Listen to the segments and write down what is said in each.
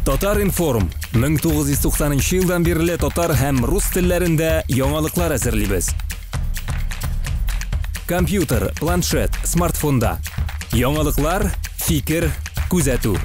Татар Информ 1990 жылдан бері татар һәм рус телләрендә яңалыклар әзерлибез. Компьютер, планшет, смартфонда. Яңалыклар, фикер, күзәтү.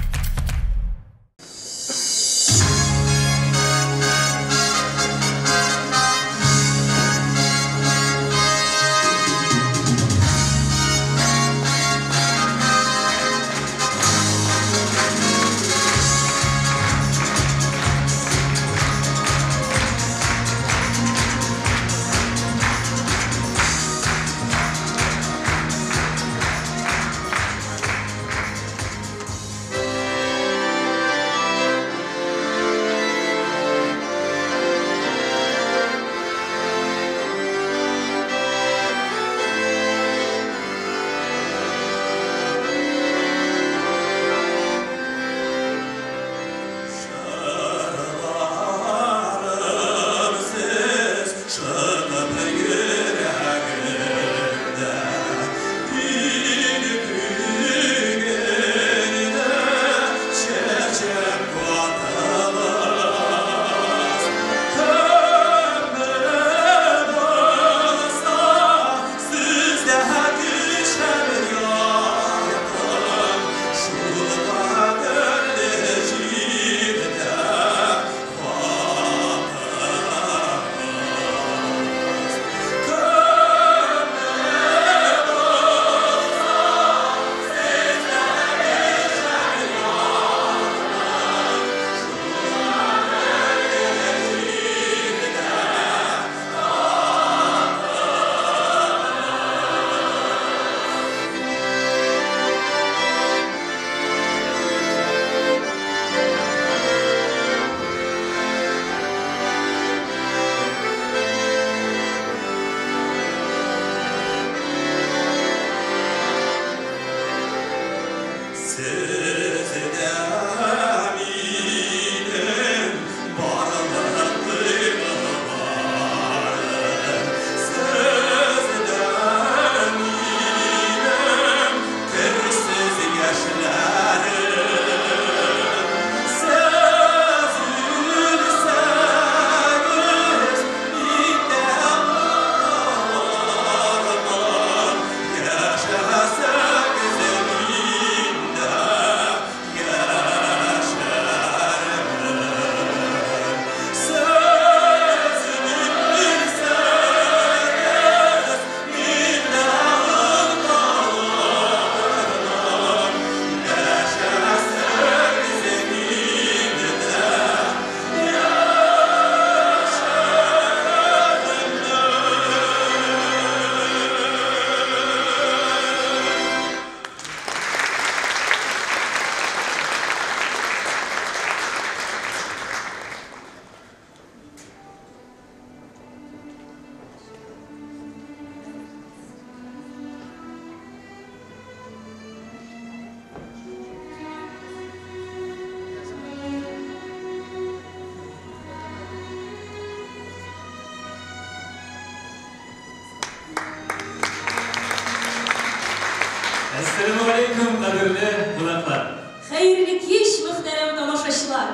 Assalamu alaykum qadrli qonaqlar. Xayrli kech muhtaram tomoshachilar.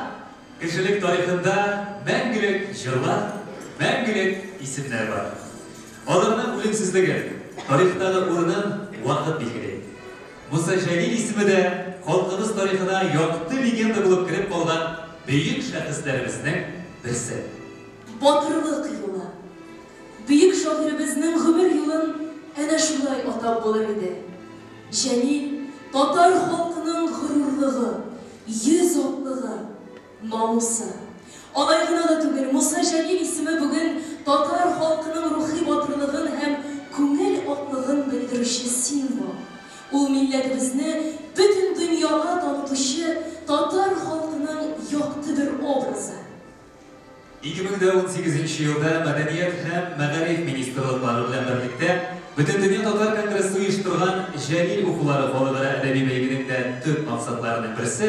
Kishilik tarixida мәңгілік jurlar, мәңгілік isimlar bor. Odamning o'limsizligi, tarixdagi o'rnin vaqt belgilaydi. Musa Jalil ismida xalqimiz tarixida yoqti legenda bo'lib kirib qolgan buyuk shaxslarimizning birisi. Батырлык юлы. Buyuk shoirimizning g'umir yo'lin ana shunday atab bo'lar edi. Jalil Tatar xalqining g'ururligi, yuz otligi, namusi. Olaygina da tugul Musa Jalil ismi bugun Tatar xalqining ruhiy botirligin ham ko'ngil otligin bildiruvchi simbol. U millatimizni butun dunyoga tanituvchi Tatar xalqining yoqti bir obrazi. 2018 yılda Madaniyat hem Mağarif Ministerliklari bilan birlikda Butun Dünya Tatar Kongressi uyushtirgan Jalil o'quvlari xodimlari adabiy baygining tub maqsadlarining birisi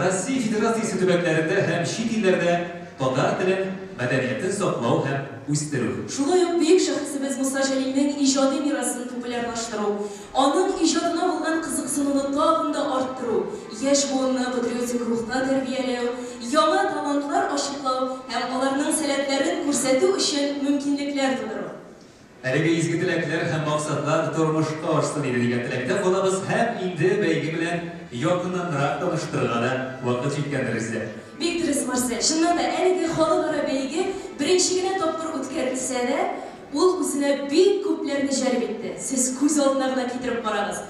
Rossiya Federatsiyasi tubaklarida ham chet ellarda tatar tili madaniyatini saqlaw ham o'stiruv. Шулай ук бuyuk shaxsimiz Musa Jalilning ijodiy merosini populyarlashtiruv, onun ijodina bo'lgan qiziqsinuvni tag'inda orttiruv, yosh buvinni patriotik ruhda tarbiyalaw, күрсәтү өчен мөмкинлекләр тудыру. Әлеге изге теләкләр һәм максатлар тормышка ашсын иде дигән теләктә калабыз һәм инде бәйге белән якыннанрак таныштырырга да вакыт җиткәндер бездә. Бик дөрес, Марсель. Чыннан да әлеге халыкара бәйге беренче генә тапкыр үткәрелсә дә, ул үзенә бик күпләрне җәлеп итте. Сез күз алдына гына китереп карагыз.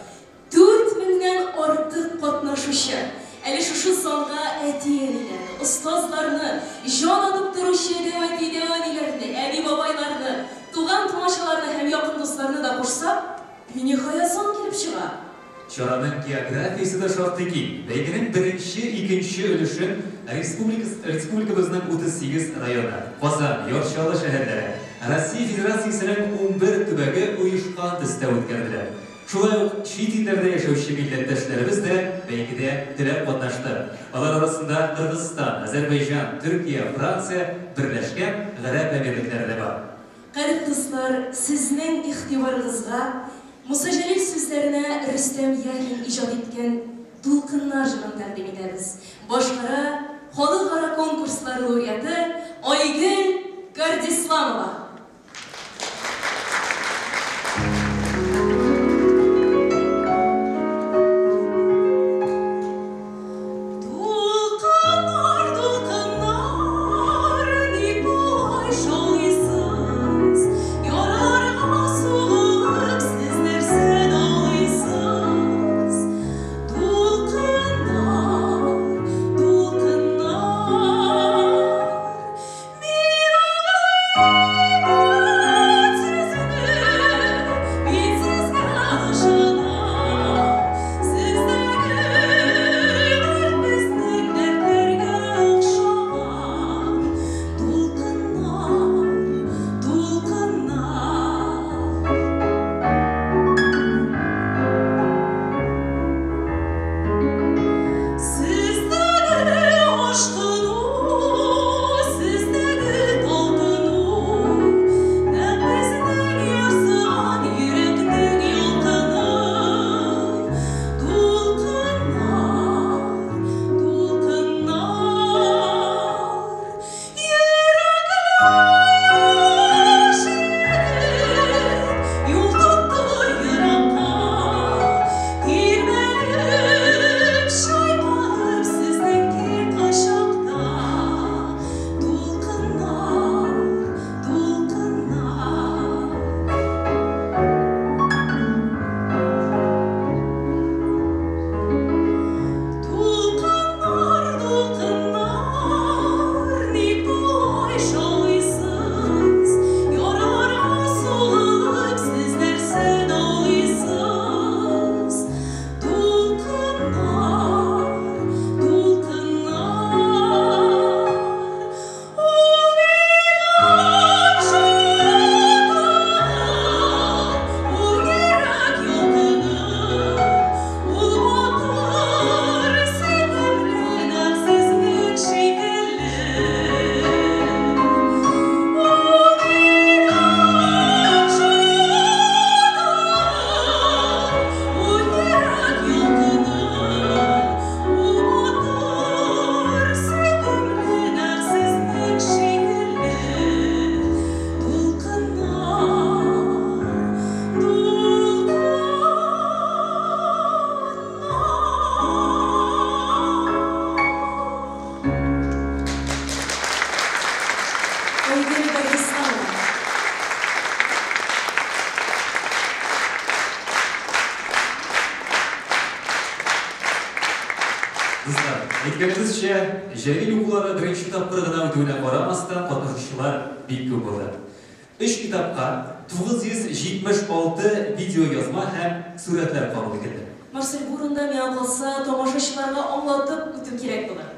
4000-нән артык катнашучы. Әле шушы санга әти-әниләрне, остазларны, җан алып торучы әти-әниләрне, әби-бабайларны, туган-тумачаларны һәм якын дусларны да кушсак, ниһая сан килеп чыга. Чараның географиясе дә шартлый ки, бәйгенең беренче, икенче өлешен республикабызның 38 районы, Казан, Яр-Чаллы шәһәрләре, Россия Федерациясенең 11 төбәге оешкан төстә үткәрделәр. Шулай ук чит илләрдә яшәүче милләттәшләребез дә бәйгедә теләп катнашты. Алар арасында Кыргызстан, Азәрбайҗан, Төркия, Франция, Берләшкән Гарәп Әмирлекләре дә бар. Кадерле дуслар, сезнең игътибарыгызга Муса Җәлил сүзләренә Рөстәм Яхин иҗат иткән Дулкыннар җырын тәкъдим итәбез. Башкара халыкара конкурслар лауреаты Айгөл Гардисламова. Әйткәнебезчә, Җәлил укулары беренче тапкыр гына үтүенә карамастан, катнашучылар бик күп булды. 3 китапка 976 видеоязма һәм сүрәтләр кабул ителде. Марсель, бу урында миңа калса, тамашачыларга аңлатып үтү кирәк булыр.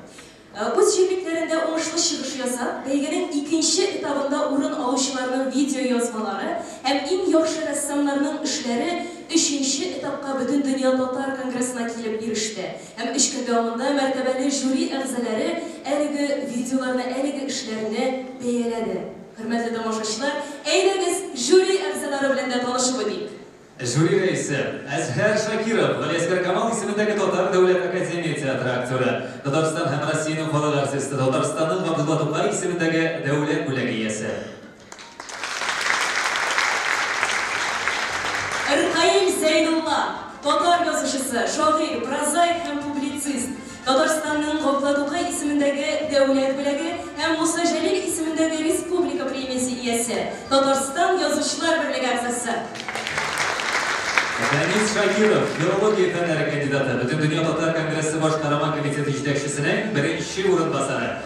Үз җирлекләрендә уңышлы чыгыш ясап, бәйгенең икенче этабында урын алучыларның видеоязмалары һәм иң яхшы рәссамнарның эшләре 3нче этапка Бөтен дөнья татар конгрессына килеп иреште. Һәм 3 көн дәвамында мәртәбәле жюри әгъзалары әлеге видеоларны, әлеге эшләрне бәяләде. Хөрмәтле тамашачылар, әйдәгез жюри әгъзалары белән дә танышып үтик. Жюри рәисе Әзһәр Шакиров, Галиәсгар Камал исемендәге Татар дәүләт академия театры актеры, Татарстан һәм Россиянең халык артисты, Татарстанның Абдулла Тукай исемендәге дәүләт бүләге иясе. Ркаил Зәйнулла, татар язучысы, шагыйрь, прозаик һәм публицист. Татарстанның Абдулла Тукай исемендәге дәүләт бүләге һәм Муса Җәлил исемендәге республика премиясе иясе. Татарстан язучылар берлеге әгъзасы. Дәниз Шакиров, филология фәннәре кандидаты, Бөтен дөнья татар конгрессы башкарма комитеты җитәкчесенең беренче урынбасары.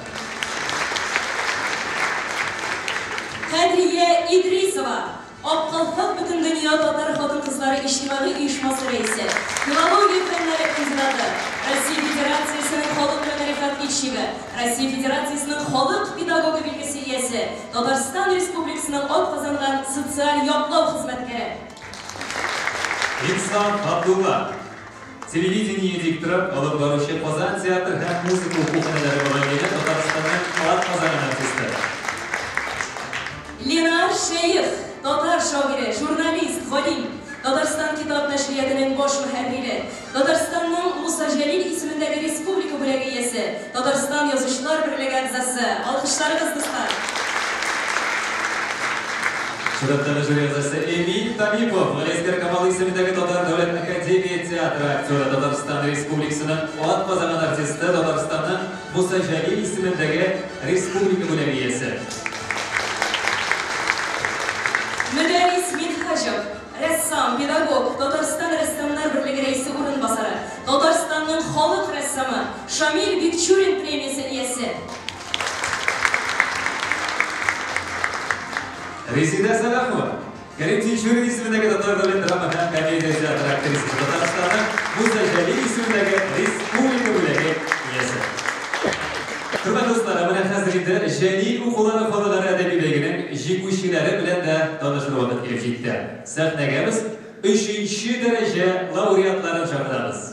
Кадрия Идрисова, Аккалфак Бөтен дөнья татар хатын-кызлары иҗтимагый оешмасы рәисе, филология фәннәре кандидаты, Россия Федерациясының халык белән мәгърифәт итчеге, Россия Федерациясының халык педагогы билгесе иясе, Татарстан Республикасының атказанган социаль яклау хезмәткәре. Инсан Абдулла, телевидение дикторы, алып баручы Казан театр һәм музыка укучылары булган Татарстанның атказанган артисты. Ленар Шейх, татар шагыйре, журналист, галим, Татарстан китап нәшриятының баш мөхәррире, Татарстанның Муса Җәлил исемендәге республика бүләге иясе, Татарстан язучылар берлеге әгъзасы. Алкышларыгыз, дуслар. Шәрәфле жюри әгъзасы Эмиль Табипов, Галиәсгар Камал исемендәге Татар дәүләт академия театры актеры, Татарстан Республикасының атказанган артисты, Татарстанның Муса Җәлил исемендәге республика бүләге иясе. Мөдәррис Минхаҗов, рәссам, педагог, Татарстан рәссамнар берлеге рәисе урынбасары, Татарстанның халык рәссамы, Шамил Бикчурин премиясе иясе. Резида Салахова, Карантин жюри исемендәге Татар дәүләт драма һәм комедия театры актрисасы, Татарстанның Муса Җәлил исемендәге республика бүләге иясе. Хөрмәтле дуслар, менә хәзер инде Җәлил укулары фондлары әдәби бәйгенең җиңүчеләре белән дә танышыр вакыт килеп җитте. Сәхнәгә без 3нче дәрәҗә лауреатларын чакырабыз.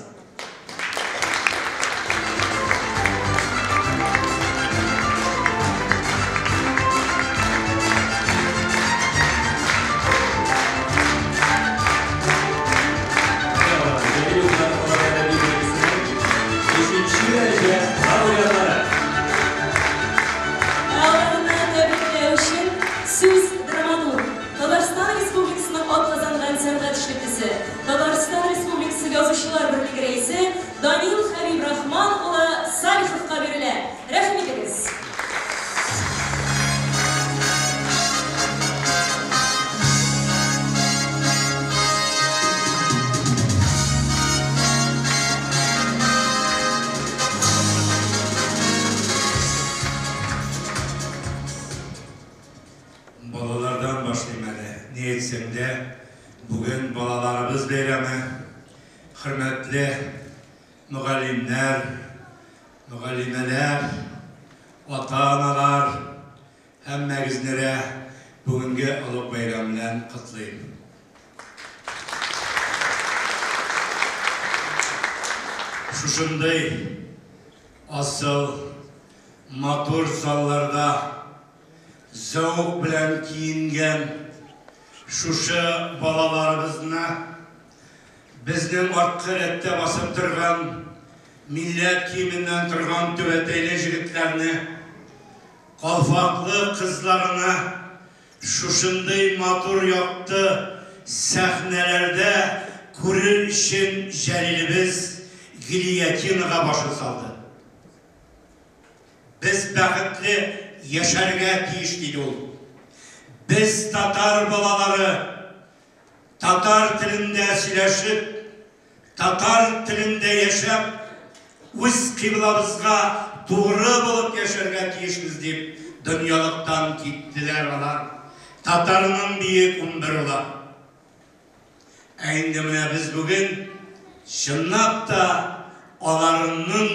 Татарстан Республикасы Язучылар берлеге рәисе Данил Хәбиб Рахман улы Салиховка бирелә. Рәхмәт итегез. Балалардан башлыйм әле. Не әйтсәм дә, бүген балаларыбыз бәйрәме. Хөрмәтле мөгаллимнәр, мөгаллимәләр, ата-аналар, һәммәгезне бүгенге олуг бәйрәм белән котлыйм. Шушындай асыл, матур залларда заук белән киенгән шушы балаларыбызны безнең артқы рәттә басып торган, милләт киеменнән торган түбәтәйле җегетләрне, калфаклы кызларны шушындай матур якты сәхнәләрдә күрер өчен Җәлилебез Гильятинага башын салды. Без бәхетле яшәргә тиеш диде ул. Biz Tatar балалары, Tatar телендә сөйләшеп, Tatar телендә яшәп, үз кыйблабызга тугры булып яшәргә тиешбез дип, дөньялыктан киттеләр алар. Татарның биек 11 ула. Инде менә без бүген чынлап та аларның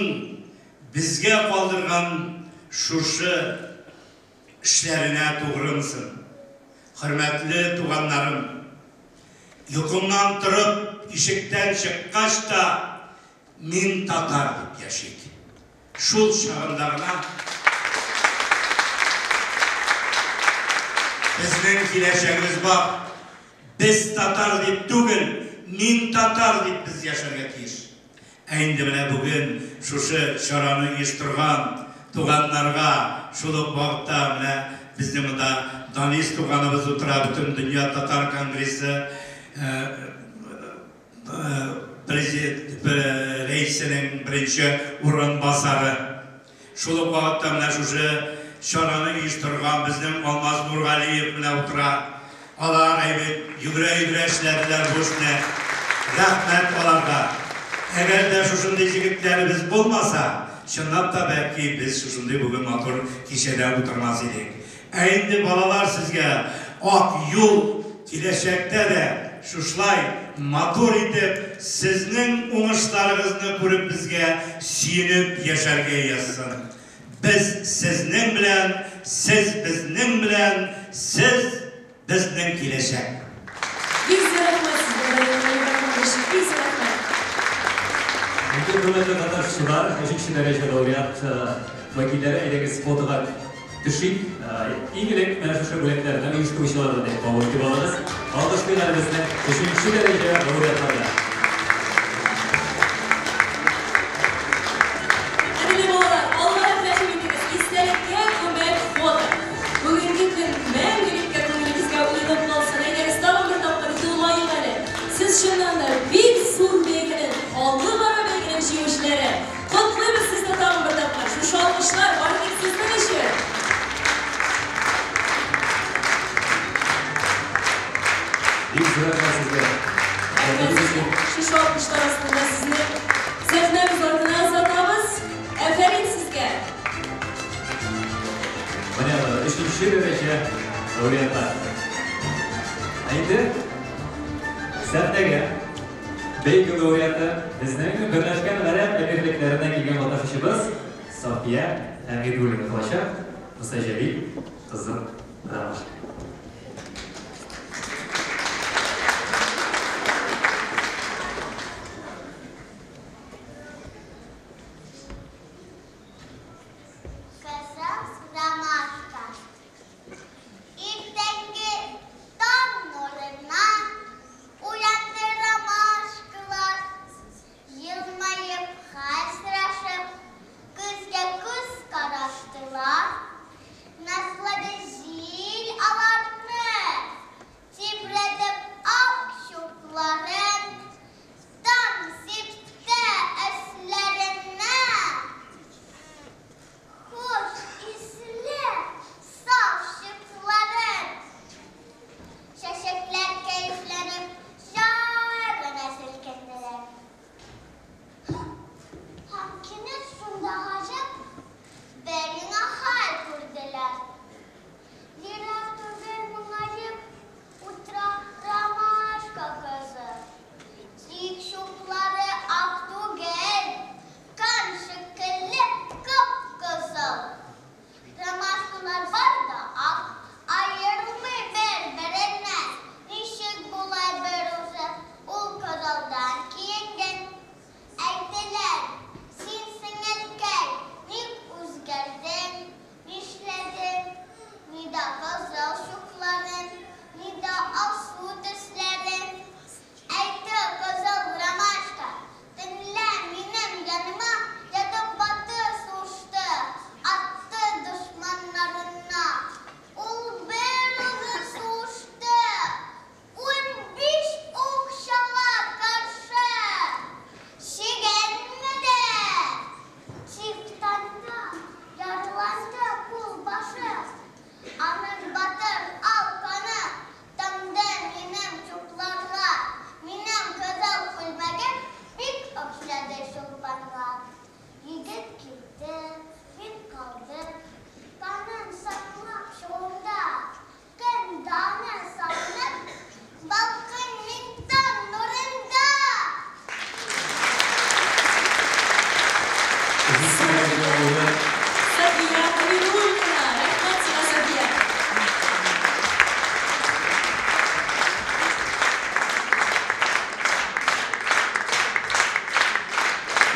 безгә калдырган шушы эшләренә тугрымсын. Хөрмәтле туганнарым, йокымнан торып, ишектән чыккач та мин татар дип яшик. Шул чагында гына безнең киләчәгебез бар. Без татар дип түгел, мин татар дип без яшәргә тиеш. Инде менә бүген шушы чараны оештырган туғанларға шулық вақытта міне біздің мұнда Данис туғанымыз отыра бүтін дүния татар конгресі рейсінің бірінші орынбасары. Шулық вақытта міне шушы шараны ұйыштырған біздің Алмаз Нұрғалиев міне отыра. Алар әйбет югре-югре эшләделәр бушны. Рәхмәт аларга. Әгәр дә шушындай җегетләребез булмаса, чынлап та бәлки без шушындай бүген матур кичәдә утырмас идек. Ә инде балалар сезгә ак юл киләчәктә дә шушлай матур итеп сезнең уңышларыгызны күреп безгә сөенеп яшәргә язсын. Без сезнең белән, сез безнең белән, сез безнең киләчәк. Hürmetli katılımcılar, 3. derece laureat vakilleri ederiz fotoğraf düşük. İlgilik menajı biletlerden uyuşturucularla da bağlı olalım. Alkışlarımızla 3. derece laureatlarla. Değerli balalar, Allah'a teşekkür ederiz. İstelikle kömek foto. Bugünkü gün мәңгелеккә күңелегезгә уелып калсын. Әгәр тагын бер тапкыр тылмайын әле. Сез чыннан да бик зур бәйгенең, аллы-бара бәйгенең җиңүчеләре. Котлыйбыз сезне тагын бер тапкыр. Шу алкышлар барлык сезнең өчен. Бик рәхмәт сезгә. Шу алкышлар астында сезне сәхнәбез артына озатабыз. Әфәрин сезгә. Менә 3. derece laureatlar. Endi sahnaga beygi laureati bizning Birlashgan Arab Amirliklaridan kelgan vatandoshimiz Sofiya Hamidulina Xosha Mustajabin qizi Ramash.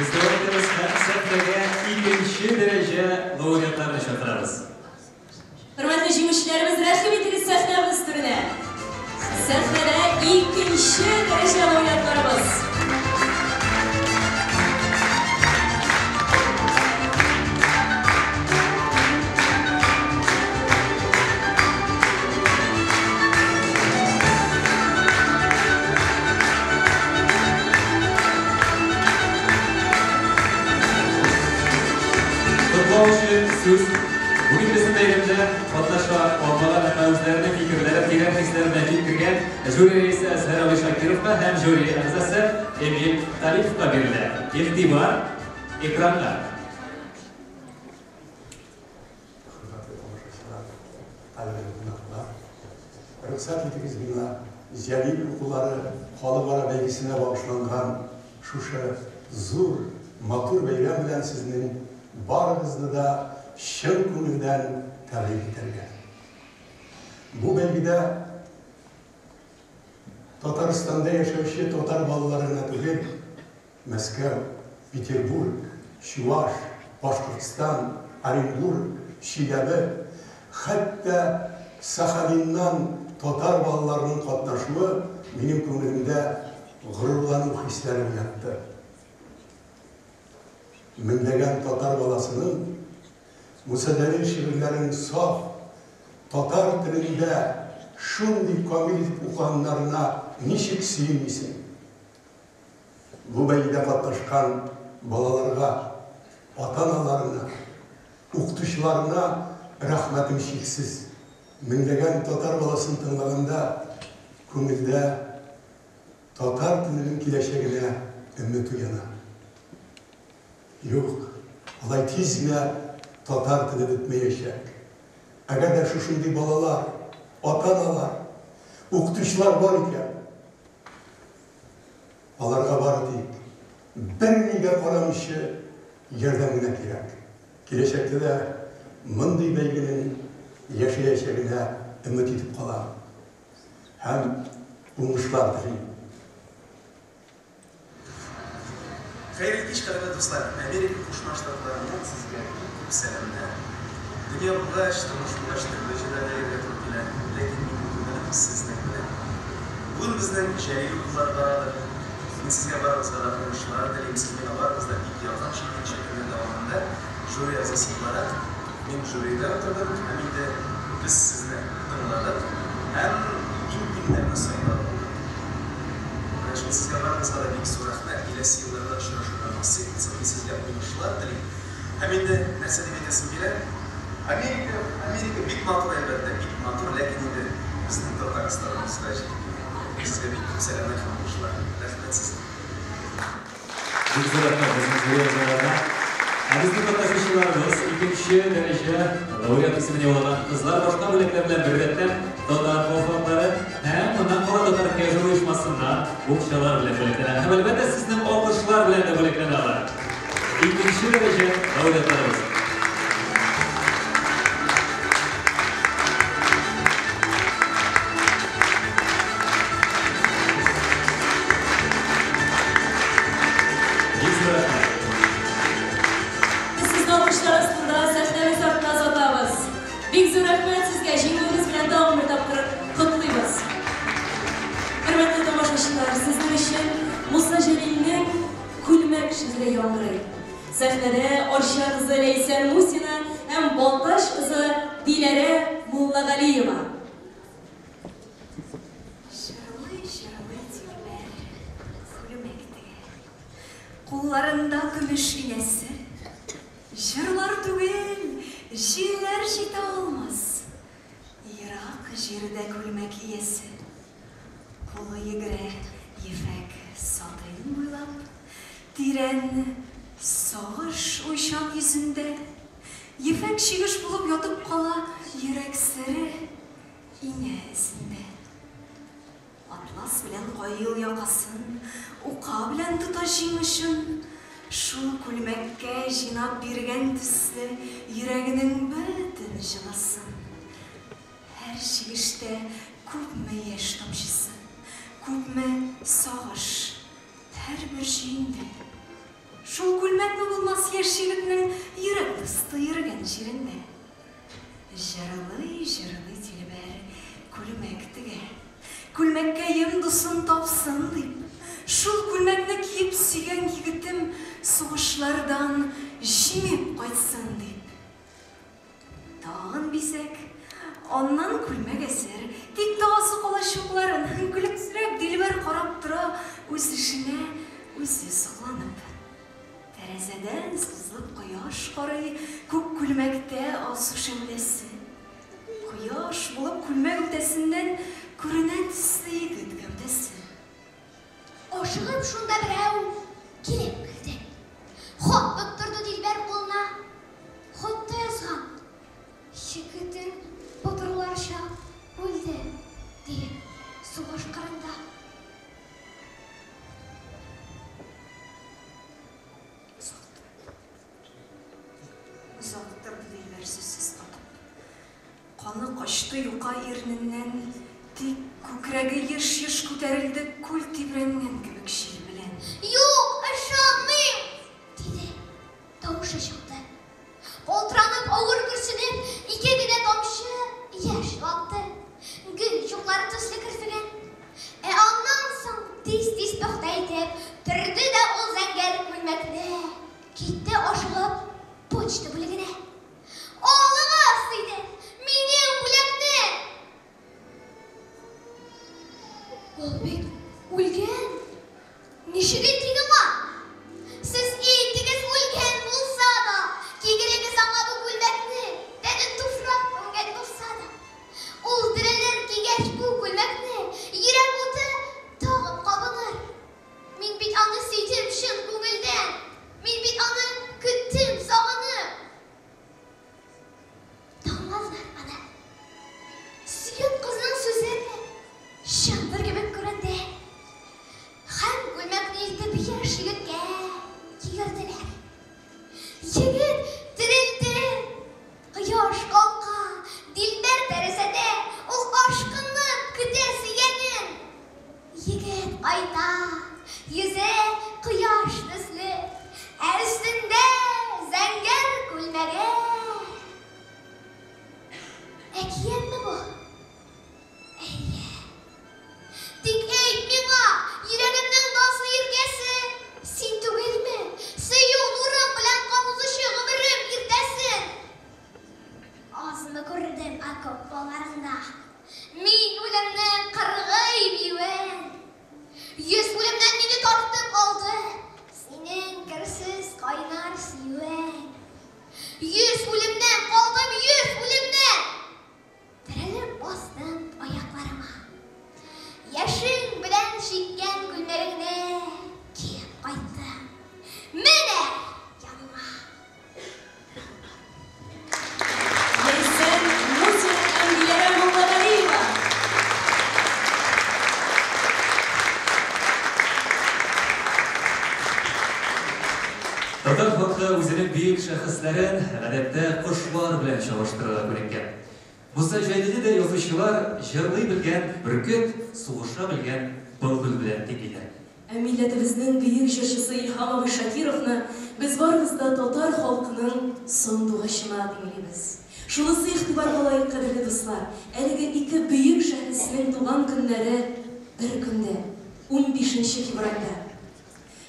Bizlerimiz sahnaga 2. derece laureatlarni chaqiramiz. Hurmatli җиңүчеләребез, рәхим итегез сәхнәбез түренә. Сәхнәдә 2. дәрәҗә лауреатларыбыз. Котлау үшін сөз бүгін біздің бәйгемде қатнашқа алмаған әмі өзлерінің фикірлері, тегін текстlerімен жеткірген жюри рейсі Сәрәуи Шакировқа һәм жюри ағзасы Эмиль Талиповқа берілді. Игътибар экранға. Рұқсат етіңіз мына Жәлил оқулары халықара бәйгесіне бағышланған шушы зур матур бәйрем белән сезнең барыгызны да шын күңелдән тәбрик итәргә. Бу бәйгедә Татарстанда яшәүче татар балаларына түгел, Мәскәү, Петербург, Чуваш, Башкортстан, Оренбург, Чиләбе, хәтта Сахалиннан татар балаларының катнашуы минем күңелемдә горурлану хисләре уятты. Меңләгән татар баласының Мусадәли шигырьләрен саф татар телендә шундый камил итеп укыганнарына ничек сөенмисең? Бу бәйгедә катнашкан балаларга, ата-аналарына, укытучыларына рәхмәтем чиксез. Меңләгән татар баласын тыңлаганда күңелдә татар теленең киләчәгенә өмет уяна. Юк, алай тиз генә татар теле бетмәячәк. Әгәр дә шушындый балалар, ата-аналар, укытучылар бар икән, аларга бары тик бернигә карамыйча ярдәм генә кирәк. Киләчәктә дә мондый бәйгенең яшәячәгенә өмет итеп калам. Һәм уңышлар телим. Хәйрле кич, кадерле дуслар. Америка Кушма Штатларыннан сезгә күп сәламнар. Дөнья булгач, тормыш булгач, төрле җирләрдә йөргән килә, ләкин мин бүген сезнең белән. Бүген безнең Җәлил укулар барадыр. Мин сезгә барыгызга да уңышлар телим. Сез миңа барыгызда бик ялган шикелле дәвамында жюри әгъзасы буларак мин жюридә утырдым, һәм инде без сезне тыңладык һәм импиннәрне сайладык. Шул сезгә барыгызга да бик зур рәхмәт. Киләсе елларда очрашырга насыйп итсен, мин сезгә уңышлар телим. Һәм инде нәрсә дип әйтәсем килә? Америка бик матур, әлбәттә, бик матур, ләкин инде безнең Татарстаныбызга сезгә бик күп сәламләр һәм уңышлар. Рәхмәт сезгә. Бик зур рәхмәт безнең жюриябызга. Bizning qatnashuvchilarimiz ikkinchi daraja laureat ismini yo'llagan qizlar boshqa bo'limlar bilan birlikda Tatar muvaffaqlari ham bundan qora Tatar Kajur uyushmasidan o'qishalar bilan bo'laklanadi. Ham albatta sizning olqishlar bilan da bo'laklanadi. Ikkinchi daraja laureatlarimiz. Бик зур рәхмәт сезгә, җиңүегез белән дәвам тапкыр котлыйбыз. Хөрмәтле тамашачылар, сезнең өчен Муса Җәлилнең күлмәк шигъре яңгырый. Сәхнәдә Арча кызы Ләйсән Мусина һәм Балташ кызы Диләрә Муллагалиева. Кулларында көмеш инәсе, җырлар түгел, җилләр җитә алмас. Ерак җирдә күлмәк иясе, кулы йөгерә ефәк сатыйын буйлап, тирән сагыш уйчан йөзендә, ефәк чигеш булып ятып кала йөрәк сере инә эзендә. Атлас белән кайыл якасын, ука белән тота җиңешен, шул күлмәккә җинап биргән төсле йөрәгенең бөтен җылысын. Һәр чигештә күпме яшь тамчысы, күпме сагыш, һәрбер җиңдә. Шул күлмәкме булмас яшь егетнең йөрәк дусты йөргән җирендә. Җырлый дилбәр күлмәк тегә, күлмәккә ем дусын тапсын дип. Шул күлмәкне киеп сөйгән егетем сугышлардан җиңеп кайтсын дип. Тагын бизәк, аннан күлмәк әсәр, тик тагысы калачакларын көлексерәп дилбәр карап тора, үз эшенә үзе сокланып. Тәрәзәдән сузылып кояш карый, күк күлмәктә асу шәүләсе. Кояш булып күлмәк үтәсеннән күренә төсле егет гәүдәсе. Ашыгып шунда берәү килеп килде. Хат тоттырды Дилбәр кулына. Хатта язган. Егетең батырларча үлде дип сугыш кырында. Узаттыр Дилбәр сүзсез катып. Каны качты юка ирненнән, тик күкрәге еш-еш күтәрелде күл тибрәнгән кебек шил белән. Юк, ышанмыйм, диде. Тавышы чыкты. Калтыранып, авыр күрсенеп, ике генә тамчы яшь атты. Гөл чуклары төсле керфегән. Аннан соң тиз-тиз пөхтә итеп, төрде дә ул зәңгәр күлмәкне. Китте ашыгып почта бүлегенә. Алыгыз, диде, минем бүләкне. Ул бит үлгән. Ничек итегез аңа? Сез итегез үлгән булса да, кигерегез аңа бу күлмәкне. Тәне туфрак күмгән булса да. Ул дерелер кигәч бу күлмәкне, йөрәк уты тагын кабыныр. Мин бит аны сөйдем чын күңелдән. Мин бит аны көттем сагынып. Таңмазлар аны. Сөйгән кызның сүзләре шандыр кебек күренде. Һәм күлмәкне илтеп яшь егеткә кигерделәр. Егет терелде. Кояш калка. Дилбәр тәрәзәдә ул ашкынып көтә сөйгәнен. Егет кайта. Йөзе кояш төсле. Üstündə zəngər күлмәге. Әкиятме бу? Әйе. Тик әйт миңа, йөрәгемнең назлы иркәсе, син түгелме? Сөю нурым белән кабузучы гомерем иртәсен. Азмы күрдем окоп баларында. Мин үлемнең кыргый биюен. Йөз үлемнән мине тартып алды. Синең керсез кайнар сөюен. 100 үлемнән калдым, 100 үлемнән. Терелеп бастым аякларыма. Яшең белән чиккән күлмәгеңне киеп кайттым. Менә яныма. Ләйсән музыка әмгиләре Муллагалиева. Татар халкы үзенең бөек шәхесләрен гадәттә кошлар белән чагыштырырга күнеккән. Муса Җәлилне дә язучылар җырлый белгән бөркет, сугыша белгән былбыл белән тиклиләр. Милләтебезнең бөек җырчысы Илһам абый Шакировны без барыбыз да татар халкының сандугачына тиңлибез. Шунысы игътибарга лаек, кадерле дуслар, әлеге ике бөек шәхеснең туган көннәре бер көндә, 15 февральдә.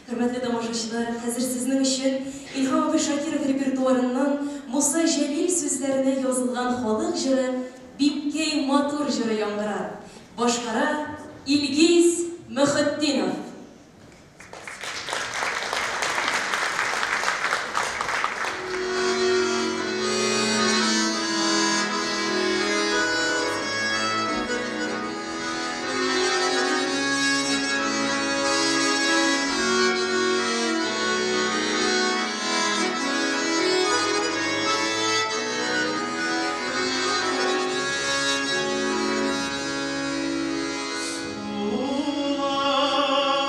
Хөрмәтле тамашачылар, хәзер сезнең өчен Илһам абый Шакиров репертуарыннан Муса Җәлил сүзләренә язылган халык җыры «Биккәй матур» җыры яңгырар. Башкара Илгиз Мөхетдинов. Allah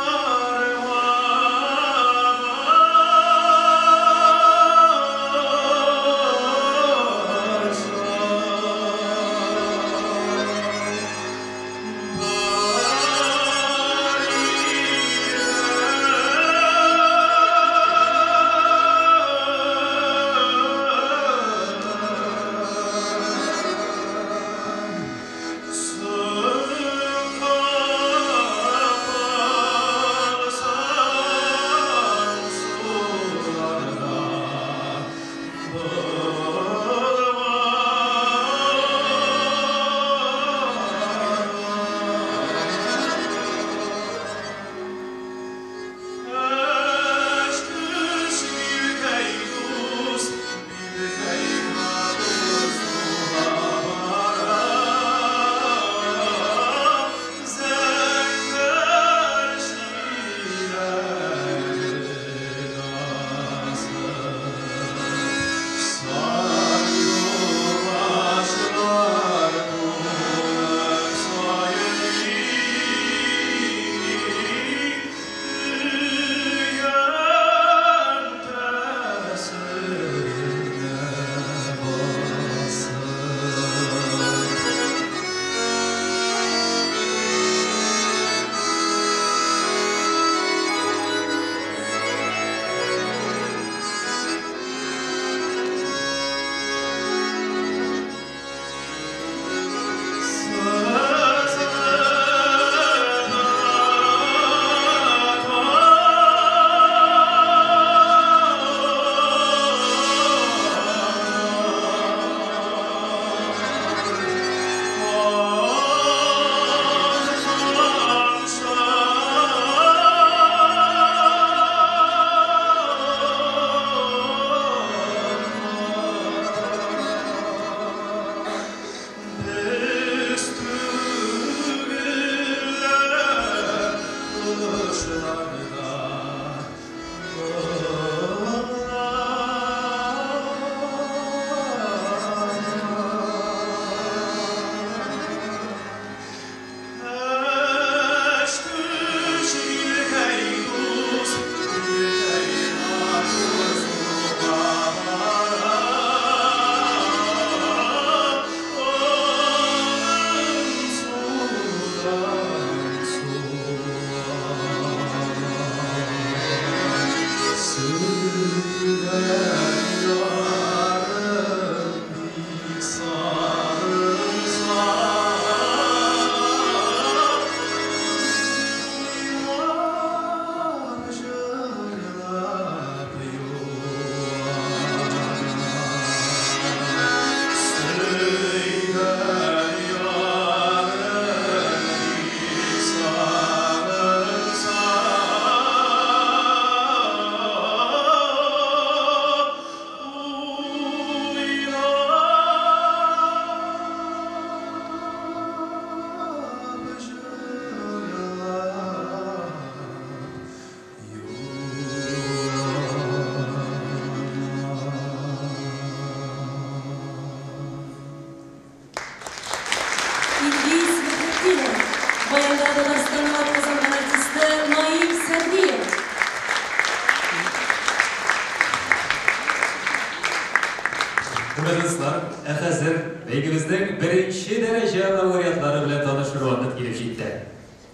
Hürmetlisler, hozir beygimizning birinchi daraja laureatlari bilan tanishib vaqt kelib jetdi.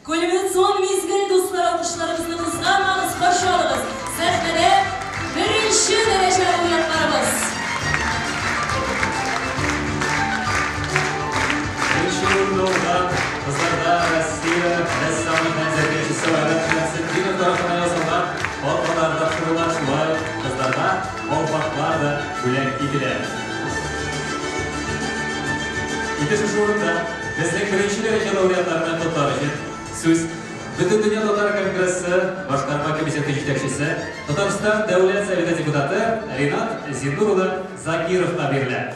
Kulminatsion mezgil do'stlar, alqishlarimizni qizg'anamiz, qarshi olamiz. Sahnada birinchi daraja laureatlarimiz. Birinchi o'rinda qizlarda Rossiya rassomi nazariyachisi Saodat Shamsiddinov tomonidan yozilgan xalqaro qurilgan shulay qizlarda muvaffaqiyatlar da bo'lak edilar. İkinci o'rinda bizning birinchi daraja laureatlaridan qutlanish so'z Butun dunyo Tatar Kongressi boshqarma komissiyasi yetakchisi Tatariston davlat soveti deputati Rinat Zinduro'li Zakirovga beriladi.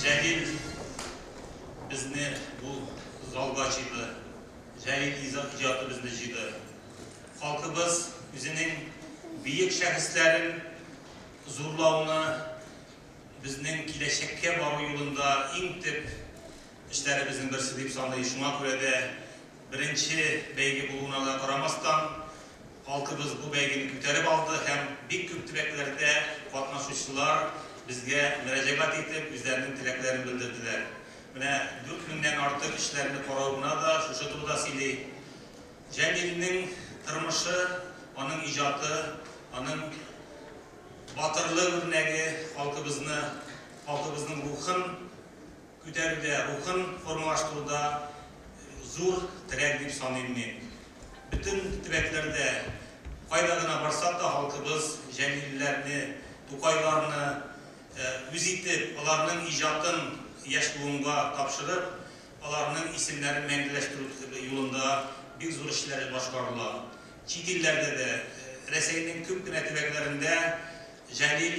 Jalil bizni bu zalga chiqdi. Jalil ijodi bizni jidi. Xalqimiz o'zining buyuk shaxslarning zo'rlovni bizning kelajakka boruv yo'lida eng tep ishlarimizning birisi deb sanaymiz. Shunga ko'ra da birinchi bayga bo'lganiga qaramasdan xalqimiz bu baygini ko'tarib oldi ham bek ko'p tibaklarda qatnashuvchilar bizga murojaat etib o'zlarining tilaklarini bildirdilar. Mana 4 mingdan ortiq ishlarni qarovuna da shu turda sili Jalilning turmushi, onun ijodi, onun batırlığı örneği halkımızın ruhun ko'tarishda, ruhun formalaştırуда zo'r tirek deb sanayman. Bütün tibaklarda qaydagina barsak da halkımız Jalillarni, To'qaylarni o'z etib, ularning ijodini yosh bugunga topshirib, ularning isimlarini mangulashtirish yo'lida büyük zo'r ishlar boshqarildi. Chet ellarda da Rossiyaning ko'pgina tibaklarında Jalil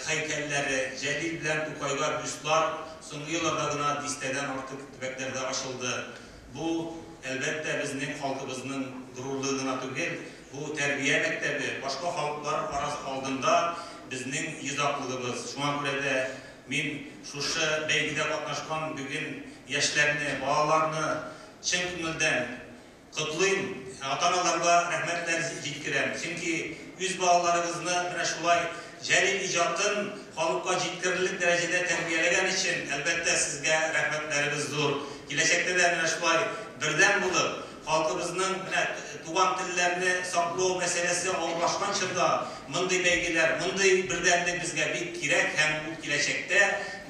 haykalleri, Jalil bilan To'qayga büstlar so'nggi yillarda disteden ortiq tibaklarda ochildi. Bu albatta bizning xalqimizning g'ururligina tugul, bu tarbiya maktabi boshqa xalqlar oldinda bizning yizoqligimiz. Shunga ko'ra da men shusha baygida qatnashgan bugun yoshlarni, bolalarni chin ko'ngildan qutlayman. Ota-onalarga rahmatlar yetkazim. Chunki o'z bolalarimizni mana shulay Jalil ijodini xalqqa yetkazilib darajada tarbiyalagan uchun albatta sizga rahmatlarimiz zo'r. Kelajakda da mana shulay birdan bo'lib xalqimizning mana tugan tillarini saqlov masalasi og'irlashgan chog'da bunday belgilar, bunday birdanlik bizga bek kerak ham bu kelajakda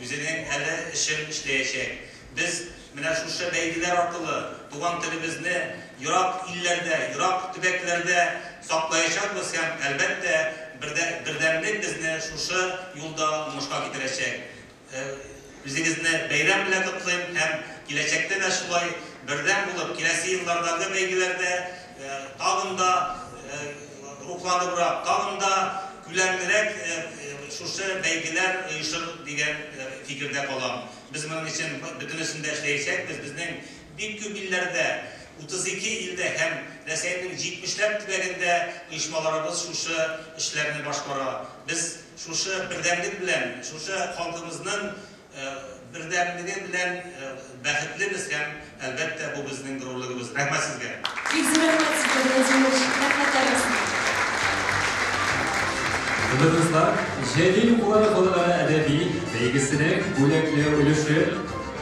o'zining hali ishini ishlayacak. Biz mana shu belgilar orqali tugan tilimizni yiroq illarda, yiroq tibaklarda saqlayacakmiz ham albatta birdamlik bizni shu yo'lda mushqa keltiracak. O'zingizni bayram bilan qutlayman ham kelajakda da shulay birdan bo'lib kelasi yillardagi belgilarda tag'inda ruhlanibroq, tag'inda ko'lamliroq shu belgilar uyushtir degan fikrda qolaman. Biz bunun için bütün üstünde işleyecek, bizning büyük illarda 32 ilde hem Rossiyaning 70'ler tibakında uyushmalarimiz şu işlerini boshqara. Biz şu birdamlik bilan, şu xalqimizning birdamligi bilan baxtlimiz ham albatta bu bizning g'ururligimiz. Rahmat sizga. Hürmetlisler, Jalil Ular qo'llari adabiy belgisining bo'lakli ulushi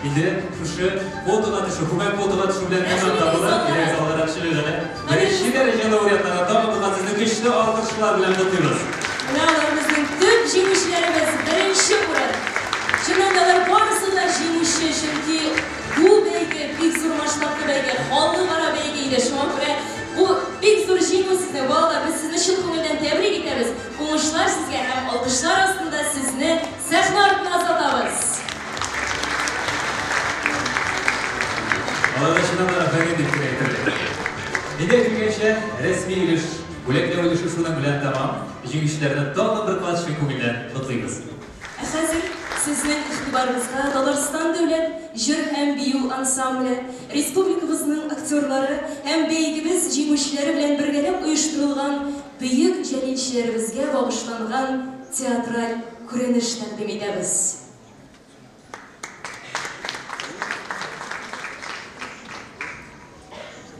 endi shu fotoga tushish, hukumat fotoga tushish bilan nima bilan televiziyalarda tushiladi. Birinchi daraja laureatlari tomonidan sizni kuchli olqishlar bilan qutlaymiz. Ularımızın tüm jingishlarimiz birinchi o'rin. Shundalar borisida jingishi, chunki bu belgi bek zo'r masshtabli belgi, xalqaro belgi edi. Shunga ko'ra bu bek zo'r jingish sizga bo'ldi. Biz sizni shu ko'ngildan tabrik etamiz. O'ngishlar sizga ham olqishlar ostida sizni sahna ortiga uzatamiz. Alada shundan rahmat deb aytdim. Endi tugashi rasmiy ulush, bo'lakli ulush shundan bilan tamom. Jingishlarni tog'li bir qatnashgan ko'ngildan qutlaymiz. Hozir sizning ixtiboringizga Tatariston davlat jir ham biyu ansambli, respublikamizning aktyorlari ham beygimiz jingushlari bilan birgalab uyushtirilgan buyuk jalilchilarimizga bag'ishlangan teatral ko'rinish taqdim etamiz.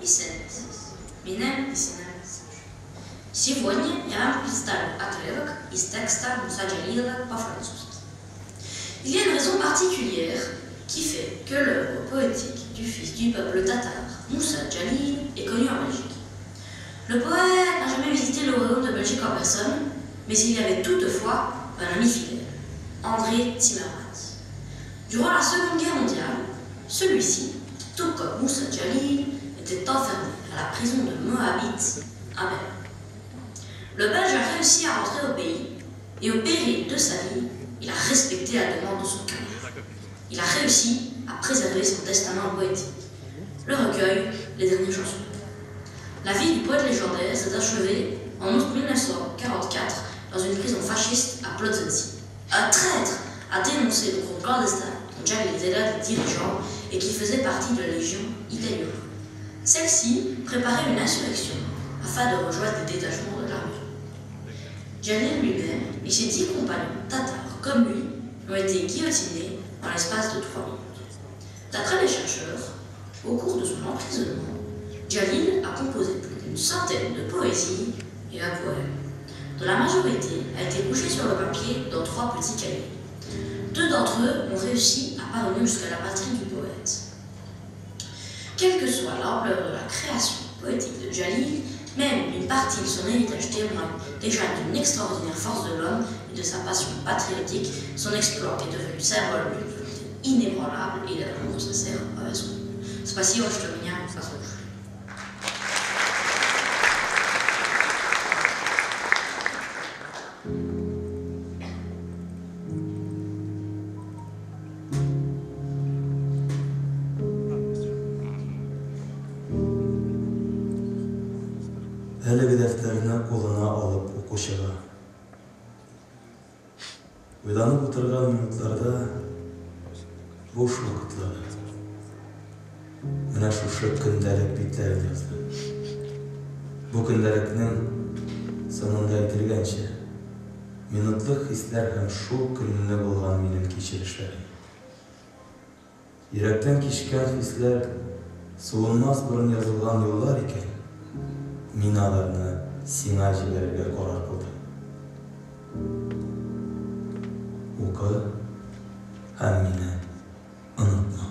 месяц. Меня месяц. Сегодня я вам представлю отрывок из текста Муса Джалила по-французски. Il y a une raison particulière qui fait que l'œuvre poétique du fils du peuple tatar, Moussa Jalil, est connue en Belgique. Le poète n'a jamais visité le royaume de Belgique en personne, mais il y avait toutefois un ami fidèle, André Timmermans. Durant la Seconde Guerre mondiale, celui-ci, tout comme Moussa Jalil, était enfermé à la prison de Moabit à Berlin. Le Belge a réussi à rentrer au pays, et au péril de sa vie, il a respecté la demande de son cœur. Il a réussi à préserver son testament poétique. Le recueil, les dernières chansons. La vie du poète légendaire s'est achevée en août 1944 dans une prison fasciste à Plötzensee. Un traître a dénoncé le groupe clandestin dont Jalil était l'un des dirigeants et qui faisait partie de la Légion italienne. Celle-ci préparait une insurrection afin de rejoindre les détachements de l'armée. Jalil lui-même et ses 10 compagnons tatars comme lui ont été guillotinés dans l'espace de 3 minutes. D'après les chercheurs, au cours de son emprisonnement, Jalil a composé plus d'une centaine de poésies et un poème, dont la majorité a été couchée sur le papier dans 3 petits cahiers. 2 d'entre eux ont réussi à parvenir jusqu'à la patrie du poète. Quelle que soit l'ampleur de la création poétique de Jalil, même une partie de son héritage témoigne déjà d'une extraordinaire force de l'homme et de sa passion patriotique. Son exploit est devenu symbole d'une volonté inébranlable et d'un amour sincère envers son peuple. Спасибо, что меня послушали. Әлеге дәфтәрне кулына алып укучыга. Уйланып утырган минутларда буш вакытлары. Менә шушы көндәлек битләрен язды. Бу көндәлекнең сонында әйтелгәнчә, минутлык хисләр һәм шул көнне булган минем кичерешләрем. Йөрәктән кичкән хисләр суынмас борын язылган юллар икән. Мин аларны сиңа җибәрергә карар кылдым. Укы һәм мине онытма.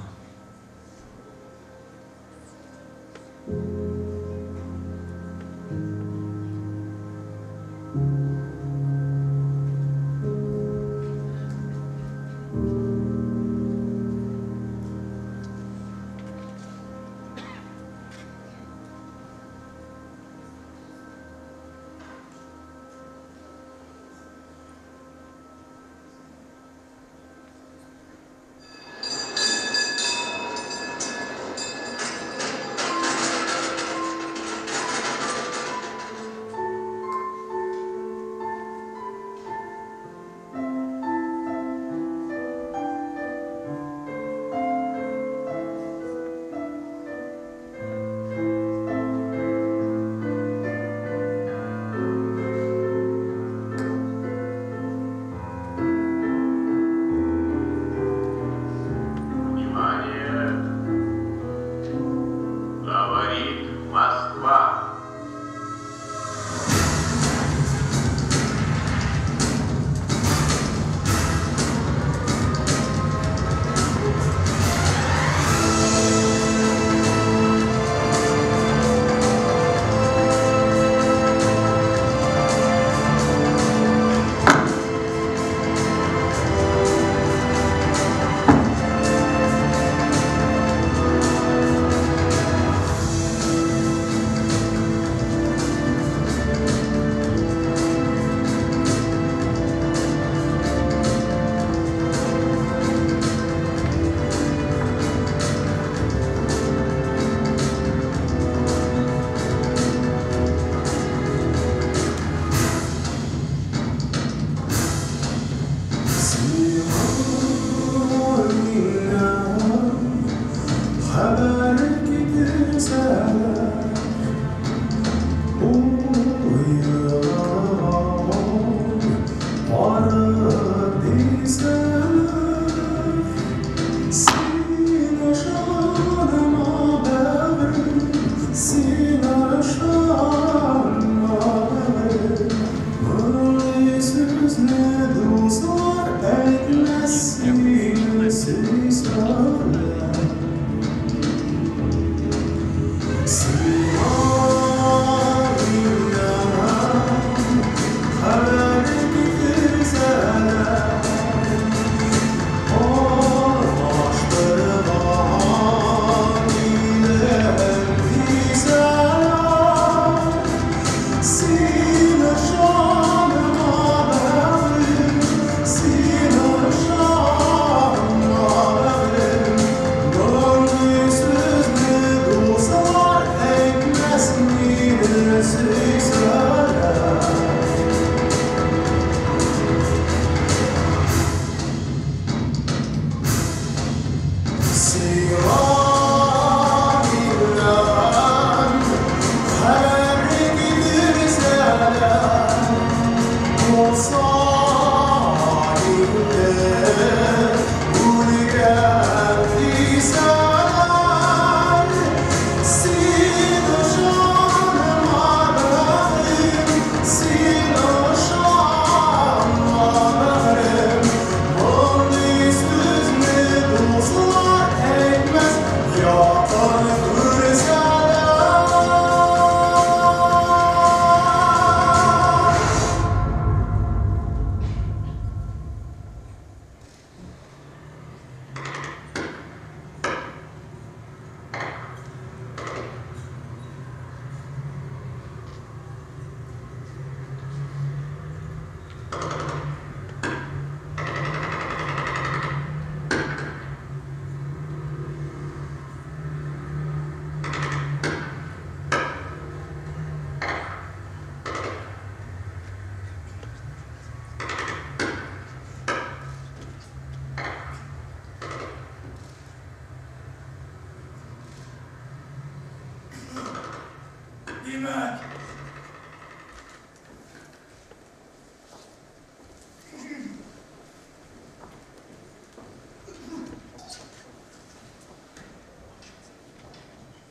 Demek.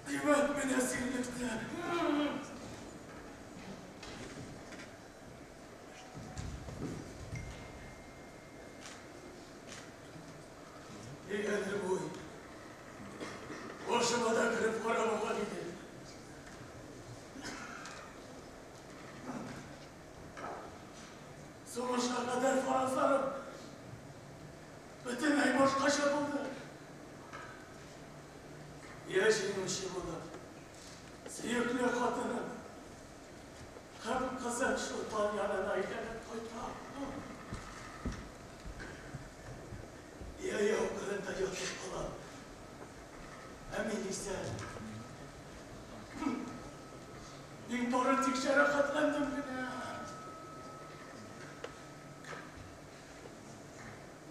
Demek mi nesillikten? İyidir bu. Başıma da kırıp karamama gidelim. Sonuçta kadar farazlarım. Bütün ay boş kaşa buldu. Yaşaymışı bulur. Sıyıklı kadının. Hem kızın şu yanına ilerle koyta. Ya okulunda yatıp kalan. Emin ise. Bir politik şere katlandım bile.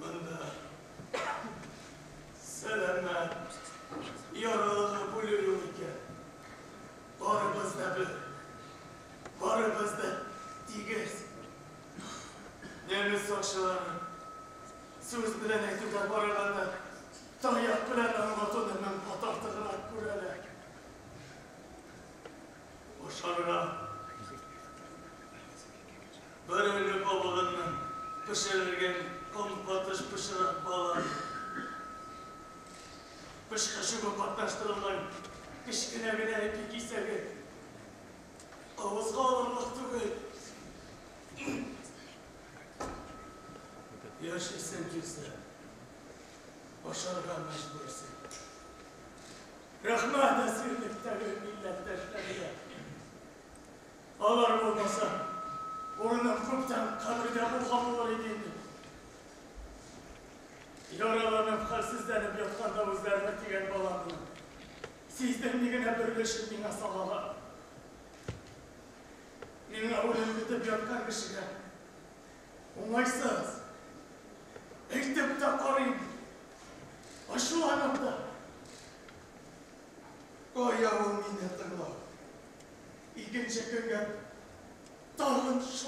Bunda selamlar, yaralı buluyorum ki barımızda bir, barımızda digeriz. Nemiz sakşılarım, söz bilen ektuda barılarında dayak bilen anlatın hemen patartıklar kurele. Boşarına böyle babalığından pişirirken kompatış pişiren balar. Pışkaşıma patlaştırılan kışkine bile hep giyseri. Ağızga alırlık değil. Yaşasın kimse. Başarıya mecbursun. Rahmet esirlikleri milletleşleriyle. Ağlar olmasa, onun kuptan kabirde bu hamur edildi. Yaralanıp halsizlenip yatkanda üzerine diyen balandı. Sizden nigine birleşip nine sağala. Nine ölüm bitip yatkan kişiye. Umaysız. Ektipte koruyun. Aşı anımda. O yavrum minnettinler. İkinci günge dağın şu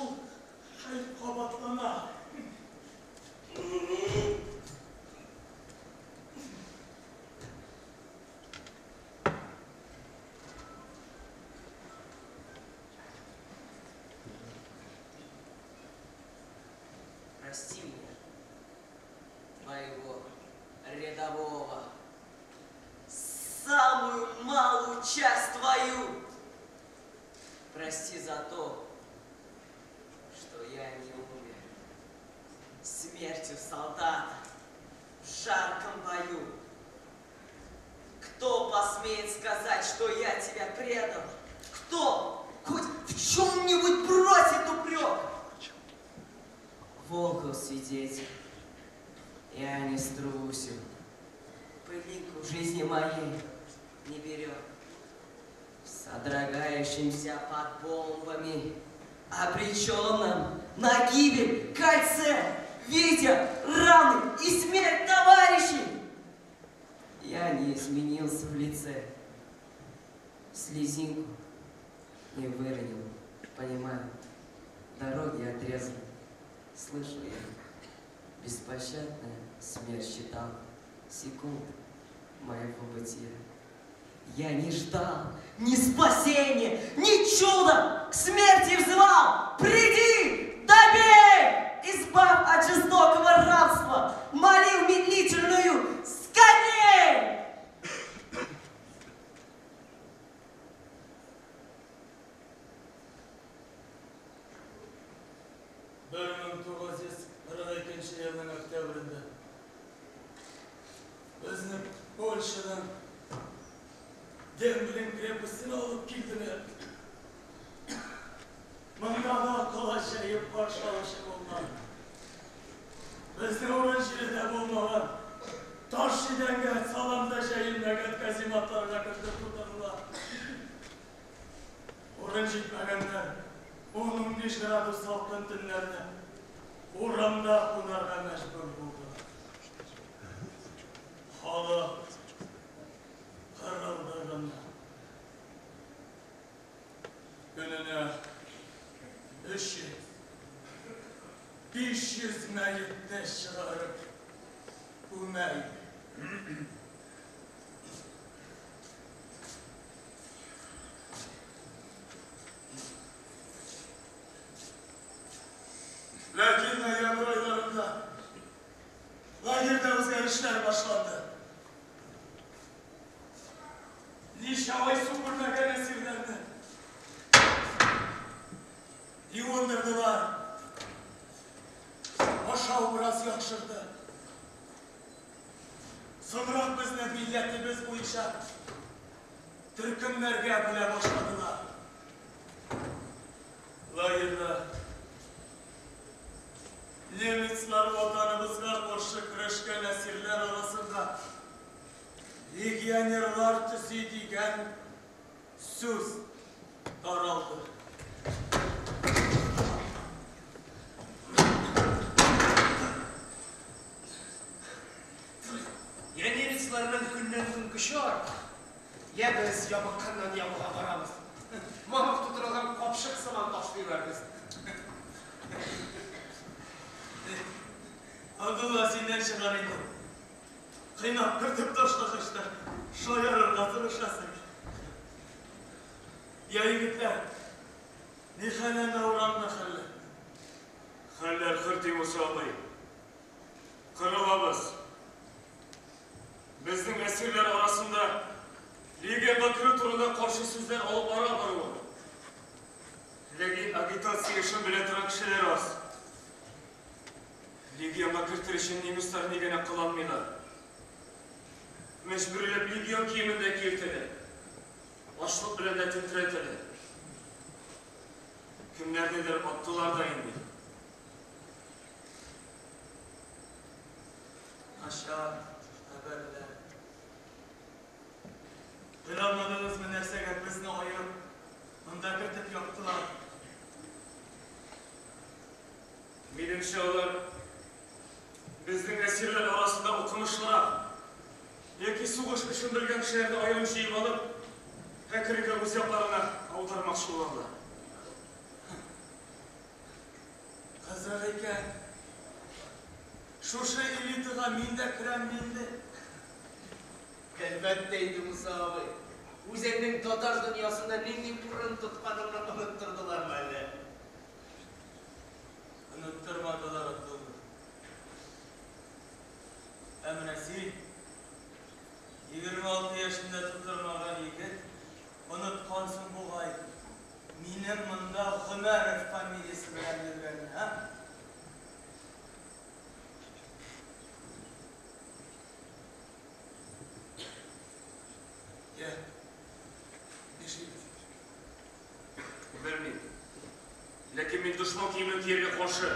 hayır kabatlana. рядового. Самую малую часть твою. Прости за то, что я не умер. Смертью солдата в жарком бою. Кто посмеет сказать, что я тебя предал? Кто хоть в чем-нибудь бросит упрек? Волков свидетель, я не струсил. Пылинку жизни моей не берет. Содрогающимся под бомбами, обреченным на гибель, кольце, видя раны и смерть товарищей, я не изменился в лице, слезинку не выронил, понимаю, дороги отрезал, слышу я, беспощадная смерть считал секунд моего бытия. Я не ждал ни спасения, ни чуда, к смерти взывал. Приди, добей, избавь от жестокого рабства, молил медлительную, скорей! Елның октябрында бізді Польшадан Демблин крепостін алып келділер. Мында да қала жайып қаршы алушы болмаған. Біздің оранжеріде болмаған. Таш еденге саламда жайындагы казематтарға кірді тұтырылар. Орын жетмегендер 10-15 градус салқын түнлерді урамда қонарға мәжбүр болды. Халық қырылдырын. Күніне 300-500 мәйітті шығарып көмей. Lakin ноябрь aylarında лагерде өзгеріштер başlandı. Нишавай супырдаган әсирлерді юындырдылар. Ашау біраз яқшырды. Соңырақ біздің милләтіміз бойынша түркімлерге біле башладылар. Лагерде немецлар отанымызға қарсы күрескен әсирлер арасында легионерлар түсі деген сөз таралды. Я немецларның күннен күн күші арта. Я біз ябыққаннан ябыға барамыз. Мамық тұтырылған қопшық сыман ташлайларбыз. Абдулла сенден шығар енді. Қинап кіртіп ташлағышта шойарырға тырышасың. Я егітлер, не хәлен аурамны хәлі? Хәлләр қырти мұсабай. Қырылабыз. Біздің әсірлер арасында Лиге Бакыры турында қаршы сөздер алып ара баруы. Легин агитация үшін біле тұран кішілер аз. Легионға кіртір үшін немістер негені қыланмайлар. Мәжбүрлеп легион киімінде келтеді. Ашлық білінде тінтіретеді. Кімдердедер аттылар да енді. Аша, әбәрлер. Қиламадыңыз мен нәрсеге бізді ойып, мұнда кіртіп яқтылар. Меніңше олар біздің әсерлер арасында оқымышлырақ, яки суғыш үшін білген кішілерді айрым жиып алып, әкірігі өзяқтарына аудармақшы оларды. Қызық екен, шошы элитіға менде кірем менде. Әлбәтте еді Мұса абай. Өзеннің татар дүниясында нендей бұрын тұтқанымны ұмыттырдылар мәлі. Ұмыттырмадылар Абдулла. Әміне сен Минем мында Гомәров фамилиясы белән йөргән, ха? Я. Белмим. Ләкин мин дошман киемен кияргә каршы.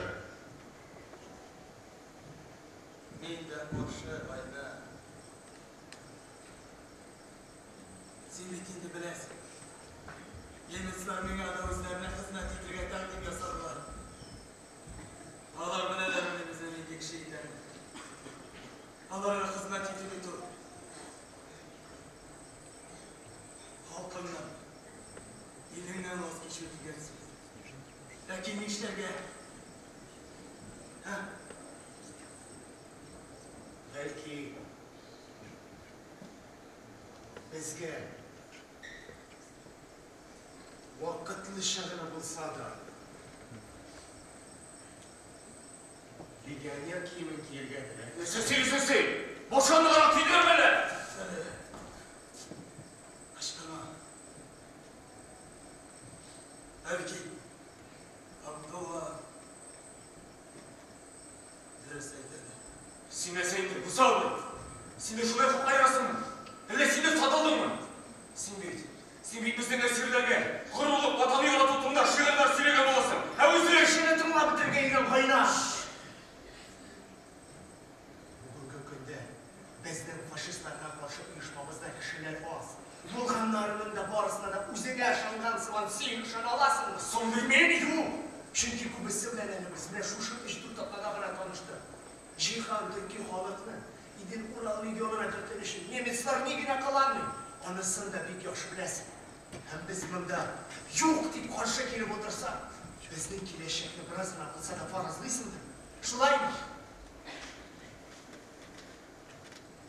Мин дә каршы, айда. Син бит инде беләсең. Немецлар миңа да үзләренә хезмәт итәргә тәкъдим ясадылар. Алар беләләр инде безнең ике кеше икәнне. Аларга хезмәт итеп бетү. Халкымнан, илеңнән ваз кичү дигән сүз. Ләкин нишләргә? Һә? Бәлки безгә вакытлы шагына булса да легионер киемен киергә теләк. Сез, бошанлыгына тидермәле. Ашкана. Бәлки Абдулла дөрес әйтәде. Син әсәйдер, бусалды. Сине шулай кайрасыңмы? Әллә сине сатылдыңмы? Син бит безнең әсирләргә горурлык, ватаны ярату турында шигырьләр сөйләгән буласың. Ә үзең шуны тыңлап бетергә йөргән кайнаш. Бүгенге көндә безнең фашистларга каршы оешмабызда кешеләр аз. Булганнарның да барысына да үзеңә ышанган сыман син ышана аласыңмы? Соң белмәйм юк. Чөнки күбесе белән әле без менә шушы 3-4 атнада гына танышты. Җиһан төрки халыкны Идел Урал легионына кертер өчен немецлар ни генә кыламый, анысын да бик яхшы беләсең. Һәм без монда юк дип каршы килеп утырсак, безнең киләчәкне бераз гына булса да фаразлыйсыңдыр. Шулаймы?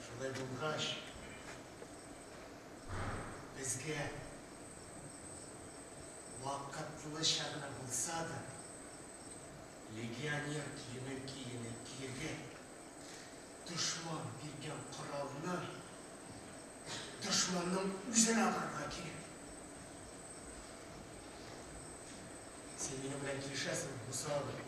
Шулай булгач, безгә вакытлы шагына булса да легионер киемен киергә дошман биргән коралны дошманның үзенә алырга кирәк. Син минем белән килешәсеңме, Муса абый?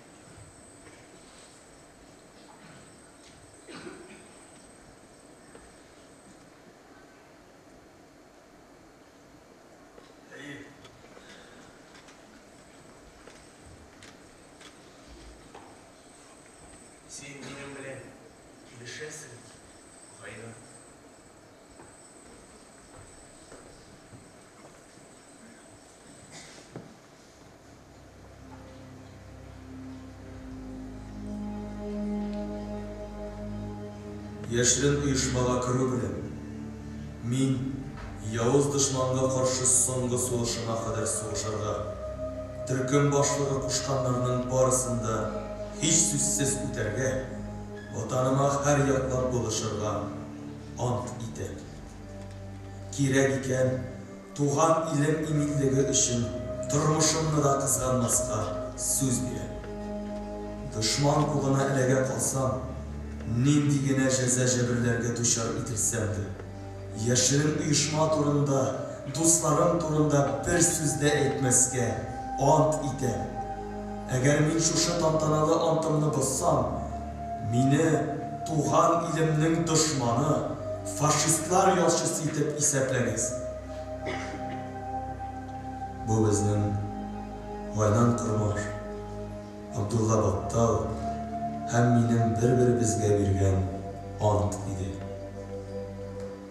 Син минем белән килешәсең, Гайна. Яшерен оешмага керү белән мин явыз дошманга каршы соңгы сугышына кадәр сугышырга, төркем башлыгы кушканнарның барысын да һич сүзсез үтәргә, ватаныма һәр яклап булышырга ант итәм. Кирәк икән, туган илем иминлеге өчен тормышымны да кызганмаска сүз бирәм. Дошман кулына эләгә калсам, нинди генә җәза-җәберләргә дучар ителсәм дә, яшерен оешма турында, дусларым турында бер сүз дә әйтмәскә ант итәм. Әгәр мин шушы тантаналы антымны бозсам, мине туган илемнең дошманы, фашистлар ялчысы итеп исәпләгез. Бу безнең Гайнан Кормаш, Абдулла Баттал һәм минем бер-беребезгә биргән ант иде.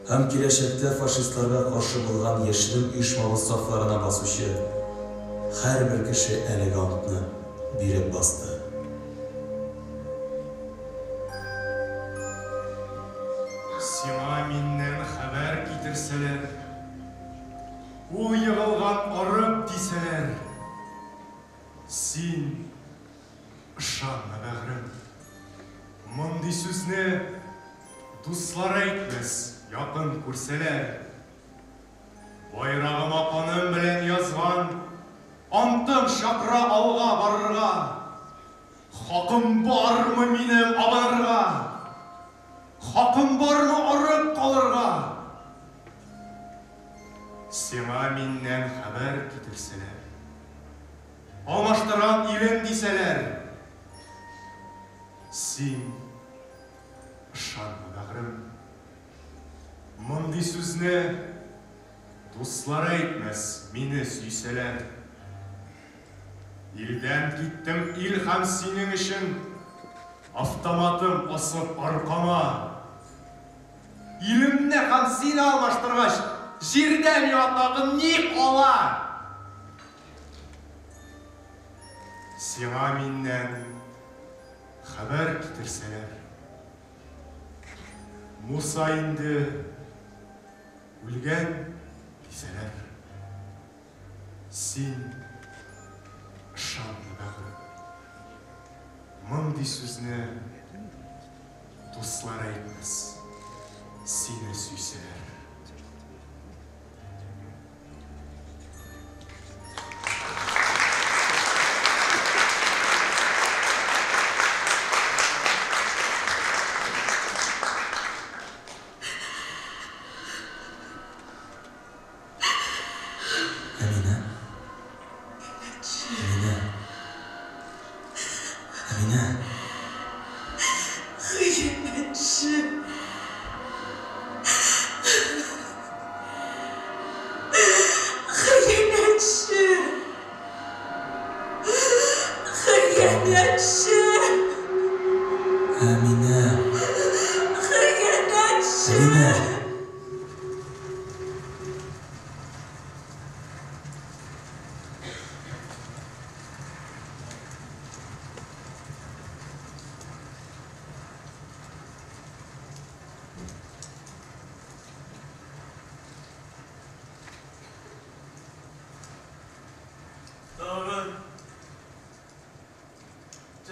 Һәм киләчәктә фашистларга каршы булган яшерен оешмабыз сафларына басучы һәрбер кеше әлеге антны биреп басты. Сиңа миннән хәбәр китерсәләр, ул егылган арып дисәләр, син ышанма, бәгърем. Мондый сүзне дуслар әйтмәс, якын күрсәләр. Байрагыма каным белән язган, антым шакыра алга барырга. Хакым бармы минем абынырга? Хакым бармы арып калырга? Сиңа миннән хәбәр китерсәләр, алмаштырған илен дейселер. Сен ышанма бәғірім. Мұндай сөзіне достар айтмас, мені сүйселер. Елден кеттім илхам сенің үшін, автоматым осып арқама. Илімне қан сені алмаштырғаш, жерден ятағын не қола? Сеңа меннен хабар кетірселер. Мұса енді өлген дейселер. Сен ышанма бәғірім. Мұндай сөзіне достар айтмас, сені сүйселер.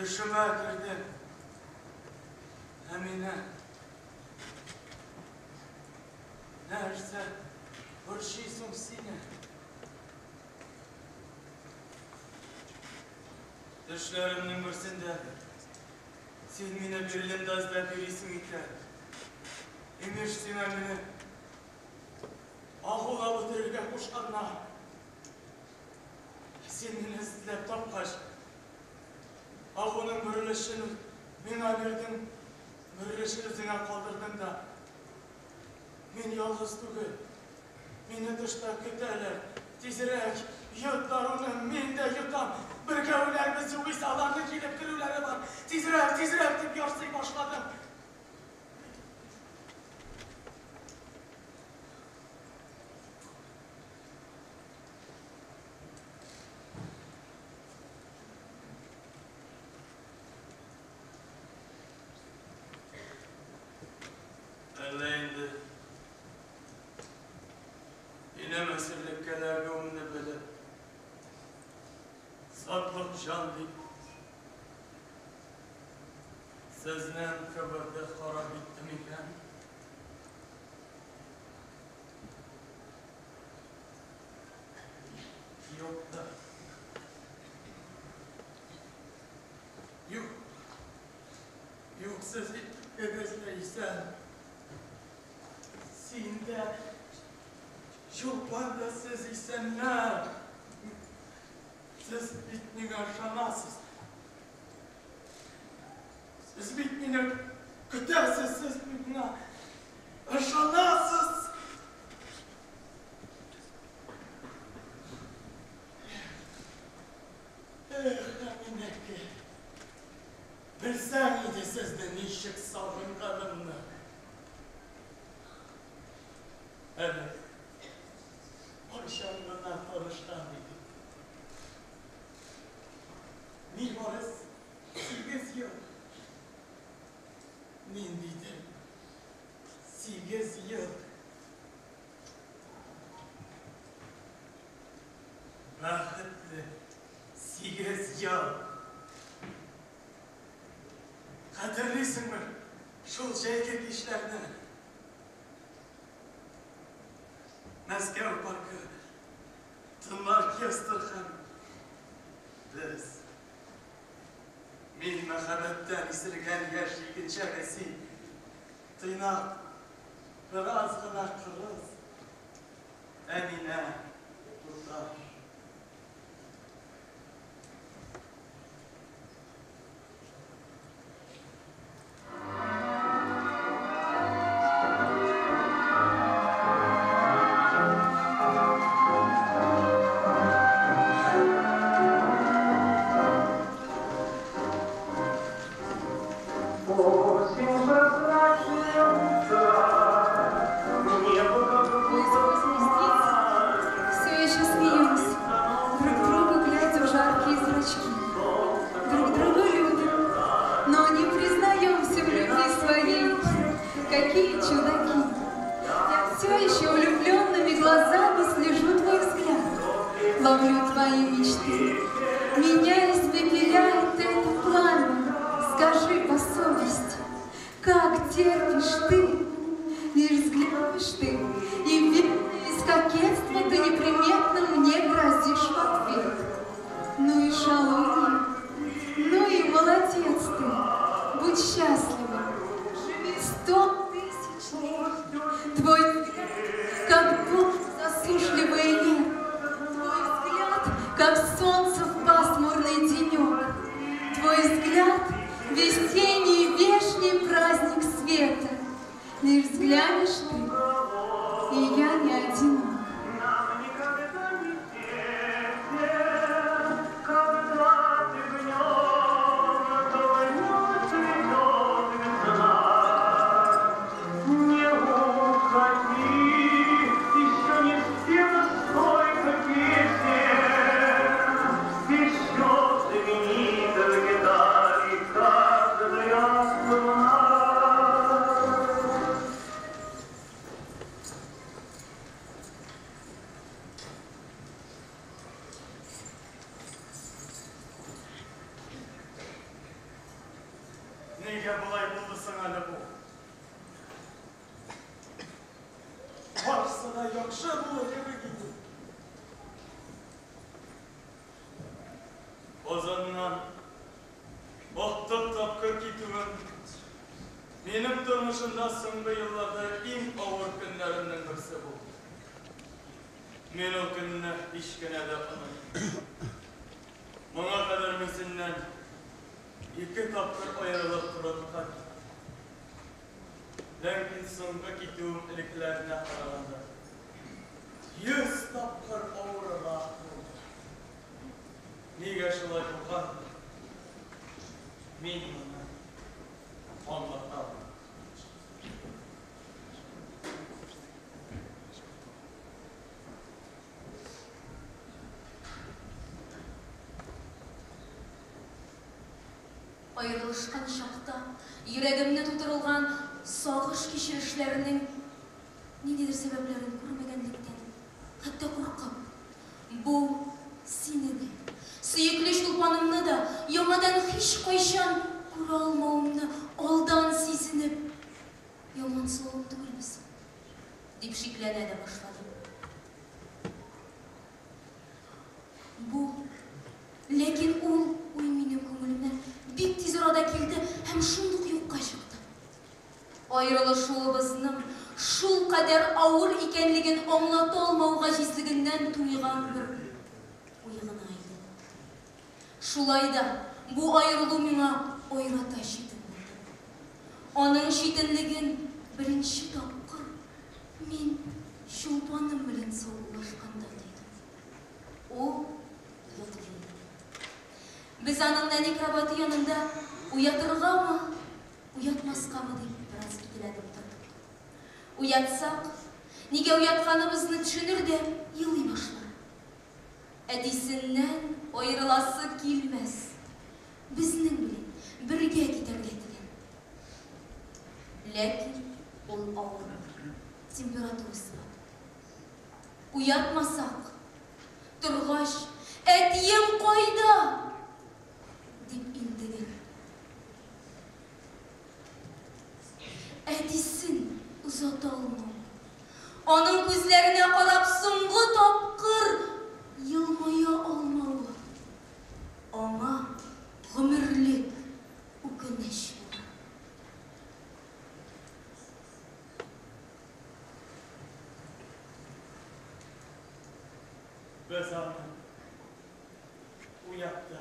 Düşüme girdim. Emine. Nerede? Hırşiysın seni. Düşlerimnin birisinde sen mine birilen dazda birisin iken. Emişsin Emine. Ağula bitirge kuşkanla. Sen mine sizlep tapkaş. Ağının bürülüşünü bana verdin, bürülüşünü sana kaldırdın da. Ben yalnız tüge, beni dışta kütlerler, tezirek, yutlarını ben de yutam. Bir gavurlar bizi uysalarını gelip gülüleri var. Tezirek deyip yarsıya başladım. Elleğinde yine mesellik kelerge onunla böyle satlık canlı sözden kıvırdı harap ettim iken yok da yok sözü ödezleysen Sinde şurpanda siz isen ne? Siz bitmeyi aşamazsınız. Siz bitmeyi kütürsünüz, siz bitmeyi aşamazsınız. Emine ki, bilsen idi sizden işik savun kadınlar. Evet. Akşamından tanıştan idim. Mimarız, silgez yok. Nindidim, silgez yok. Rahmetli, silgez yok. Hatırlıyorsun mu? Şu şirket işlerden. Moskva Parkı, tınlar kestirgen. Biz, min mehabetten isirgen yaşlıkın çaresi, tıynak, biraz gına kırız, Emine tutar. ловлю твои мечты. Меня испепеляет это пламя. Скажи по совести, как терпишь ты? Лишь взглянешь ты, и видно из кокетства ты неприметно мне грозишь в ответ. Ну и шалунья, ну и молодец ты, будь счастлива, живи 100 000 лет. Твой взгляд, как дух засушливый лет, твой взгляд, как солнце в пасмурный денек, твой взгляд, весенний вешний праздник света. Лишь взглянешь ты, и я не одинок. Неге бұлай болды сыңайлы бұл? Барса да яқшы бұл ебі кейді. Озаннан оқтып тапқыр кетуін менің тұрмышында соңғы жылларда ең ауыр күндерімнің бірісі болды. Мен ол күнні ешкіне де ұнаймын. Мұңа қадар менсіннен екі тапқыр айырылып тұратын. Ләкин соңғы кетуім ілікілеріне қарағанда 100 тапқыр ауырырақ болды. Неге шылай болған? Мен мұны аңлатамын. Айырылышқан шақта йөрәгемне тутырылған сагыш кичерешләренең ниндидер сәбәпләрен күрмәгәнлектән, хәтта куркып, бу сине дә, сөекле шулпанымны да яңадан һич кайчан күрә алмавымны алдан сизенеп, яман сулым түгелмесен, дип шикләнә дә башладым. Бу, ләкин ул уй минем күңелемнән бик тиз арада килде һәм шундук юкка чыкты. Айрылышуыбызның шул кадәр авыр икәнлеген аңлата алмау гаҗизлегеннән туйган бер уйгына иде. Шулай да бу айрылу миңа айрата читен булды. Аның читенлеген беренче тапкыр мин шулпаным белән саулашканда тойдым. Ул йоклый. Без аның нәни кровати янында уятыргамы, уятмаскамы дип бераз икеләнеп тордык. Уятсак, нигә уятканыбызны төшенер дә елый башлар. Әтисеннән айрыласы килмәс. Безнең белән бергә китәргә теләгән. Ләкин ул авыр, температурасы бар. Уятмасак, торгач, әтием кайда? Дип интегән. Әтисен узата алмау. Аның күзләренә карап соңгы тапкыр елмая алмауы. Аңа гомерлек үкенеч була. Без аны уятты.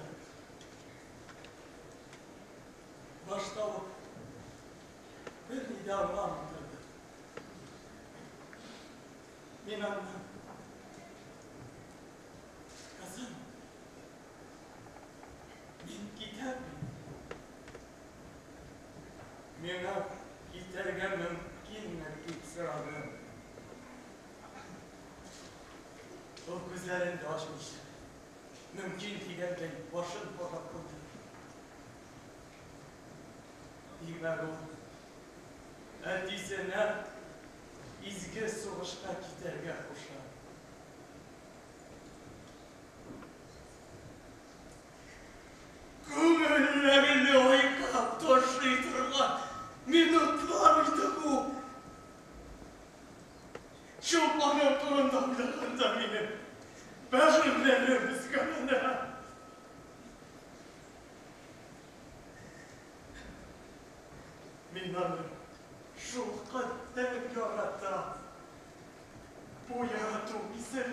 Баштауы bir nida anlamındırdı. Min anlam. Kızım, min gider mi? Mina giderge mümkünler gitsiradım. O gözlerini de açmış. Mümkün digerden başın bakıp koydu. Diymer o. Әтисенә изге сугышка китәргә куша. Мин аны шул кадәр яратам. Бу ярату исә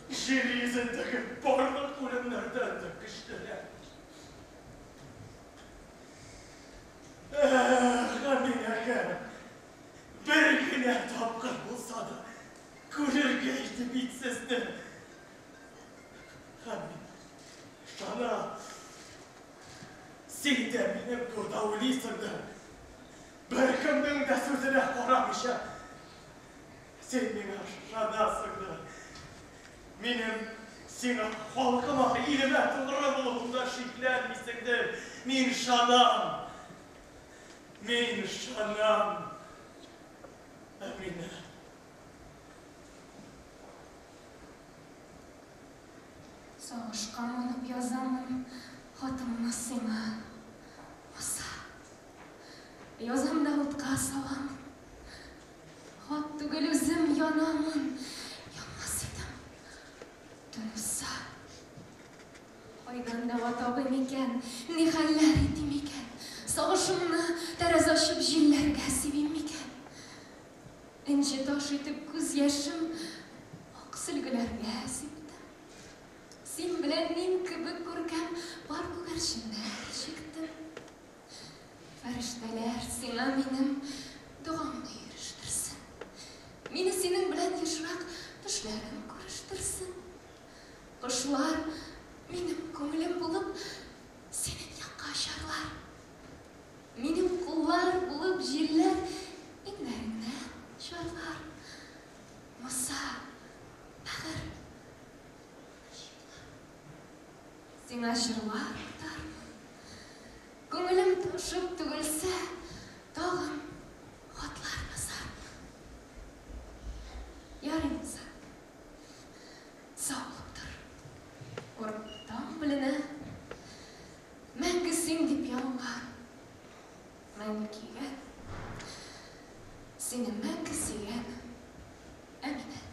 жер йөзендәге барлык үлемнәрдән дә көчлерәк. Әминәгә бер генә тапкыр булса да күрергә итеп итсезде. Әмин, шана, син дә минем турда уйлыйсың да, беркемнең дә сүзенә карамыйча, син миңа шанасың да, минем сиңа халкыма, илемә тугры булуымда шикләнмисеңдер. Мин шанам. Мин шанам. Әминә. Сагышка манып язамын хатымны сиңа. Муса. Язам да утка салам. Хат түгел үзем янамын. Янмас идем. Төнса. Кайдан да ватабым икән, ни хәлләр итим икән. Сагышымны тәрәз ачып җилләргә сибим икән. Энҗе таш итеп күз яшем ак сөлгеләргә сибдем. Син белән мин кебек күркәм бар күгәрченнәр чиктем. Фәрештәләр сиңа минем дуамны ирештерсен. Мине синең белән ешрак төшләрем күрештерсен. Кошлар минем күңелем булып синең якка очарлар. Минем куллар булып җилләр иңнәреңнән чарлар. Муса, бәгыр сиңа җырлар тартармын. Күңелем ташып түгелсә, тагын хатлар басармын. Ярый, Муса, сау булып тор. Курыктан беленә, мәңге син дип яуган, мәңге кигән, сине мәңге сөйгән Әминә.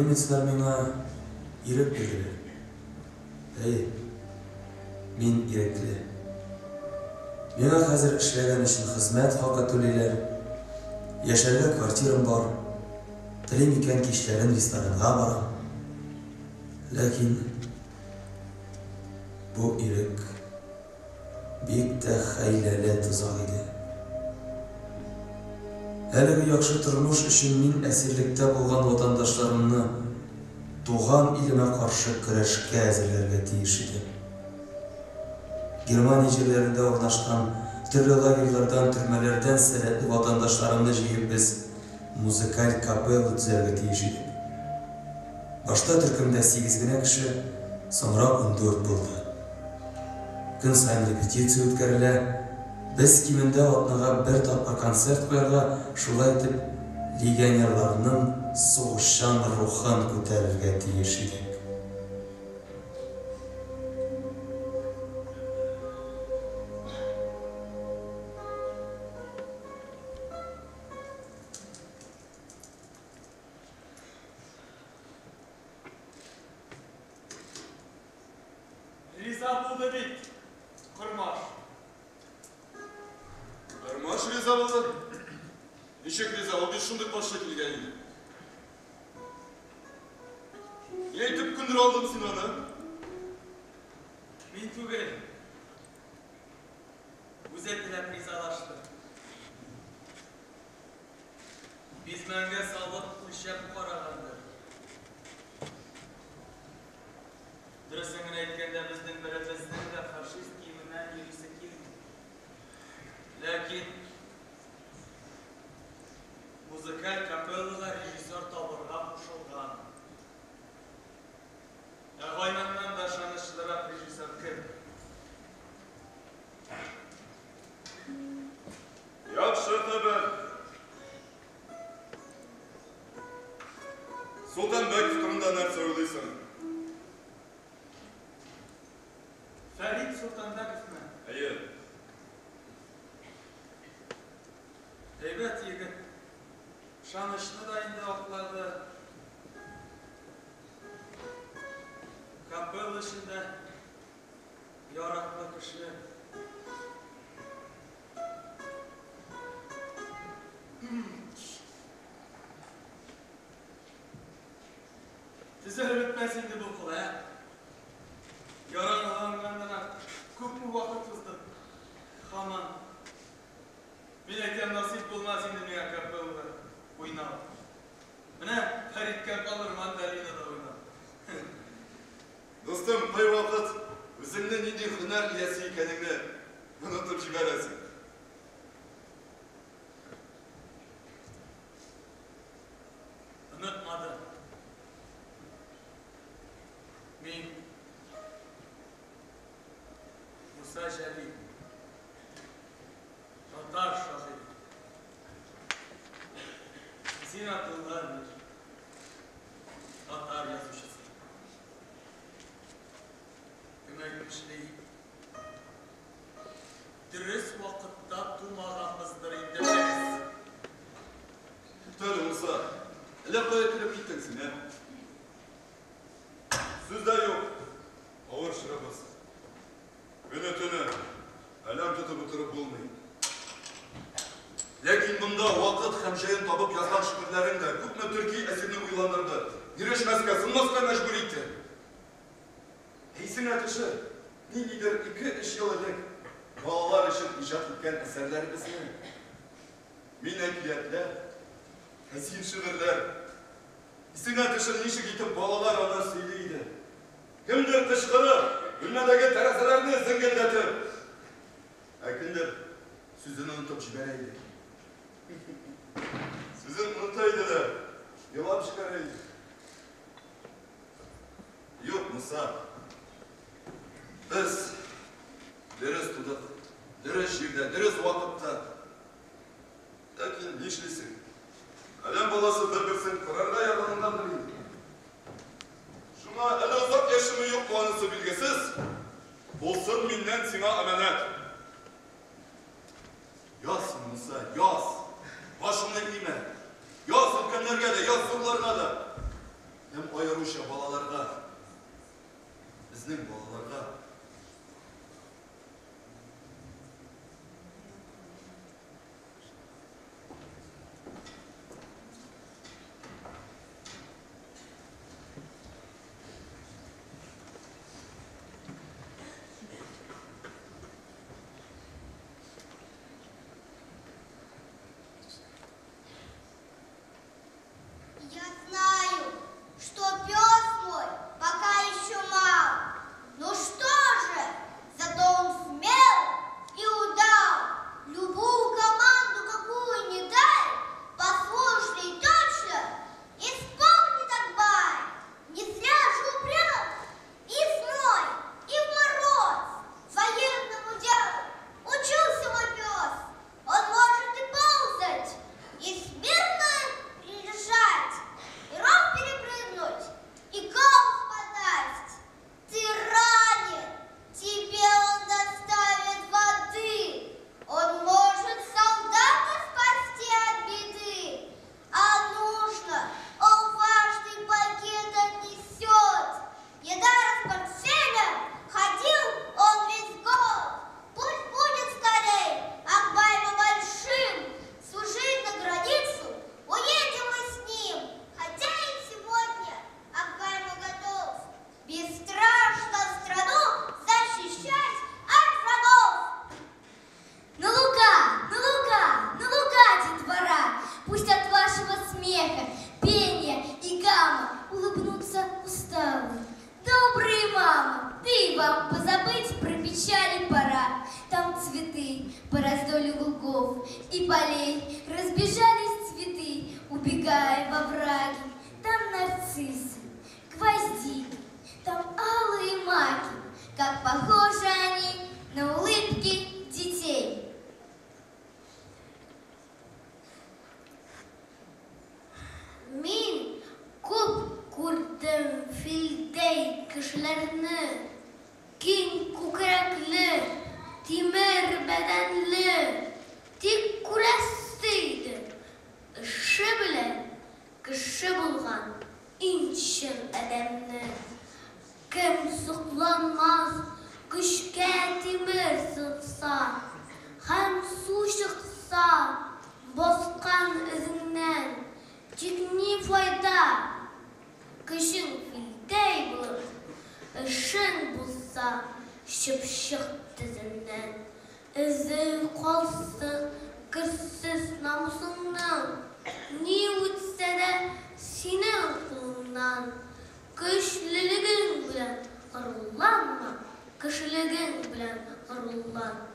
Немецлар миңа ирек бирделәр. Мин ирекле. Миңа хәзер эшләгән өчен хезмәт хакы түлиләр. Яшәргә квартирам бар. Телим икән кичләрен ресторанга барам. Ләкин бу ирек бик тә хәйләле тозак иде. Әлеге яхшы тормыш өчен мин әсирлектә булган ватандашларымны туган илемә каршы көрәшкә әзерләргә тиеш идем. Германия җирләрендә урнашкан төрле лагерьлардан, төрмәләрдән сәләтле ватандашларымны җыеп біз музыкаль капелла төзәргә тиеш идек. Башта төркемдә 8 генә кеше, соңра 14 булды. Көн сайын репетиция үткәрелә. Без кимендә атнага 1 тапкыр концерт куярга, шулай итеп легионерларның сугышчан рухын күтәрергә тиеш идек. Риза булды бит, Кормаш. Кормаш риза булды? Ничек риза? Ул бит шундый башка килгән иде. Ни әйтеп күндер алдым син аны? Мин түгел. Үзе теләп ризалашты. Biz мәңгә салып үлчәп карагандыр. Дөресен генә әйткәндә, безнең беребезнең дә фашист киеменнән йөрисе килми. Ләкин музыкаль капеллага режиссер табырга кушылган. Гайнаннан да ышанычлырак режиссер кем? Яхшы хәбәр. Солтанбек турында нәрсә уйлыйсың? Фәрит Солтанбековны. Әйе. Әйбәт егет. Шанышны да инде аклады. Капелла эшендә яраклы кеше. Тизәлеп бетмәс инде бу кул, Яралаганнан күпме вакыт узды. Хаман. Мин әйтәм, насип булмас инде миңа капелла уйнау. Менә Фәриткә калыр мандолинада уйнау. Достым, кай вакыт үзеңне нинди һөнәр иясе икәнеңне онытып җибәрәсең. Онытмады. Мин Муса Җәлил, татар шагыйре. Син атылган татар язучысы. Әйтмешли, дөрес вакытта тумаганбыздыр инде без. Тәле Муса, әллә кая килеп киттең син, Сүз дә юк. Авыр шырабыз. Көне-төне әлем тотып утырып булмый. Ләкин монда вакыт һәм җаен табып язган шигырьләрең дә күпме төрки әсирне уйландырды. Ирешмәскә, сынмаска мәҗбүр итте. Әйсеңә кеше, ниндидер 2-3 ел элек балалар өчен иҗат иткән әсәрләребезне, мин әкиятләр, хәзин шигырьләр, исеңә кеше ничек итеп балалар аны сөйли иде. Кемдер кычкырып, бүлмәдәге тәрәзәләрне зәңгелдәтеп, кемдер сүзен онытып җибәрә иде. Сүзен оныта иде дә, елап җибәрә иде. Юк, Муса. Biz dürüst tutup, dürüst şirde, dürüst vakitte. Lakin nişlisin. Alem balası bir-birsin, kararga yalanından bileyim. Şuna el uzak yaşımı yok bulanısı bilgesiz. Olsun mindən sina emanet. Yaz Musa, yaz. Başımda giyme. Yaz ülkenlerge de, yaz sorularına da. hem ayırmışa balalarga, bizning balalarga Я знаю, что пес мой пока еще мал. Ну что же, зато он смел и удал. Любую команду, какую не дай, послушно и точно исполнит Акбай. Не зря же упрям и зной, и в мороз военному делу учился мой пес. Он может и ползать, и смирно лежать, и ров перепрыгнуть, и голос подать. Ты ранен, тебе он доставит воды. Он может солдата спасти от беды. А нужно, он важный пакет отнесет. Недаром с портфелем ходил он весь год. Пусть будет скорей, Акбаева большим, служить на границу, уедем мы с ним. Хотя и сегодня Акбаева готов бесстрашно страну защищать от врагов. На луга, детвора, пусть от вашего смеха, пения и гамма улыбнутся усталые. Добрые мамы, ты вам позабыть про печали пора. Там цветы по раздолю лугов и полей разбежались цветы, убегая во враги. Там нарциссы, гвоздики, там алые маки, как похожи они на улыбки детей. Мин күп күрдем филдей кешеләрне, киң күкрәкле, тимер бәдәнле, тик күрәсе иде, эше белән кеше булган инчен адәмне. Кем сокланмас көчкә тимер сытса, һәм су чыкса баскан эзеңнән, тик ни файда? Кешең филдәй булып, эшең булса чыпчык тезеннән. Эзе калсын керсез намусыңнан, ни үтсә дә синең кулыңнан. Көчлелегең белән горурланма, кешелегең белән горурлан.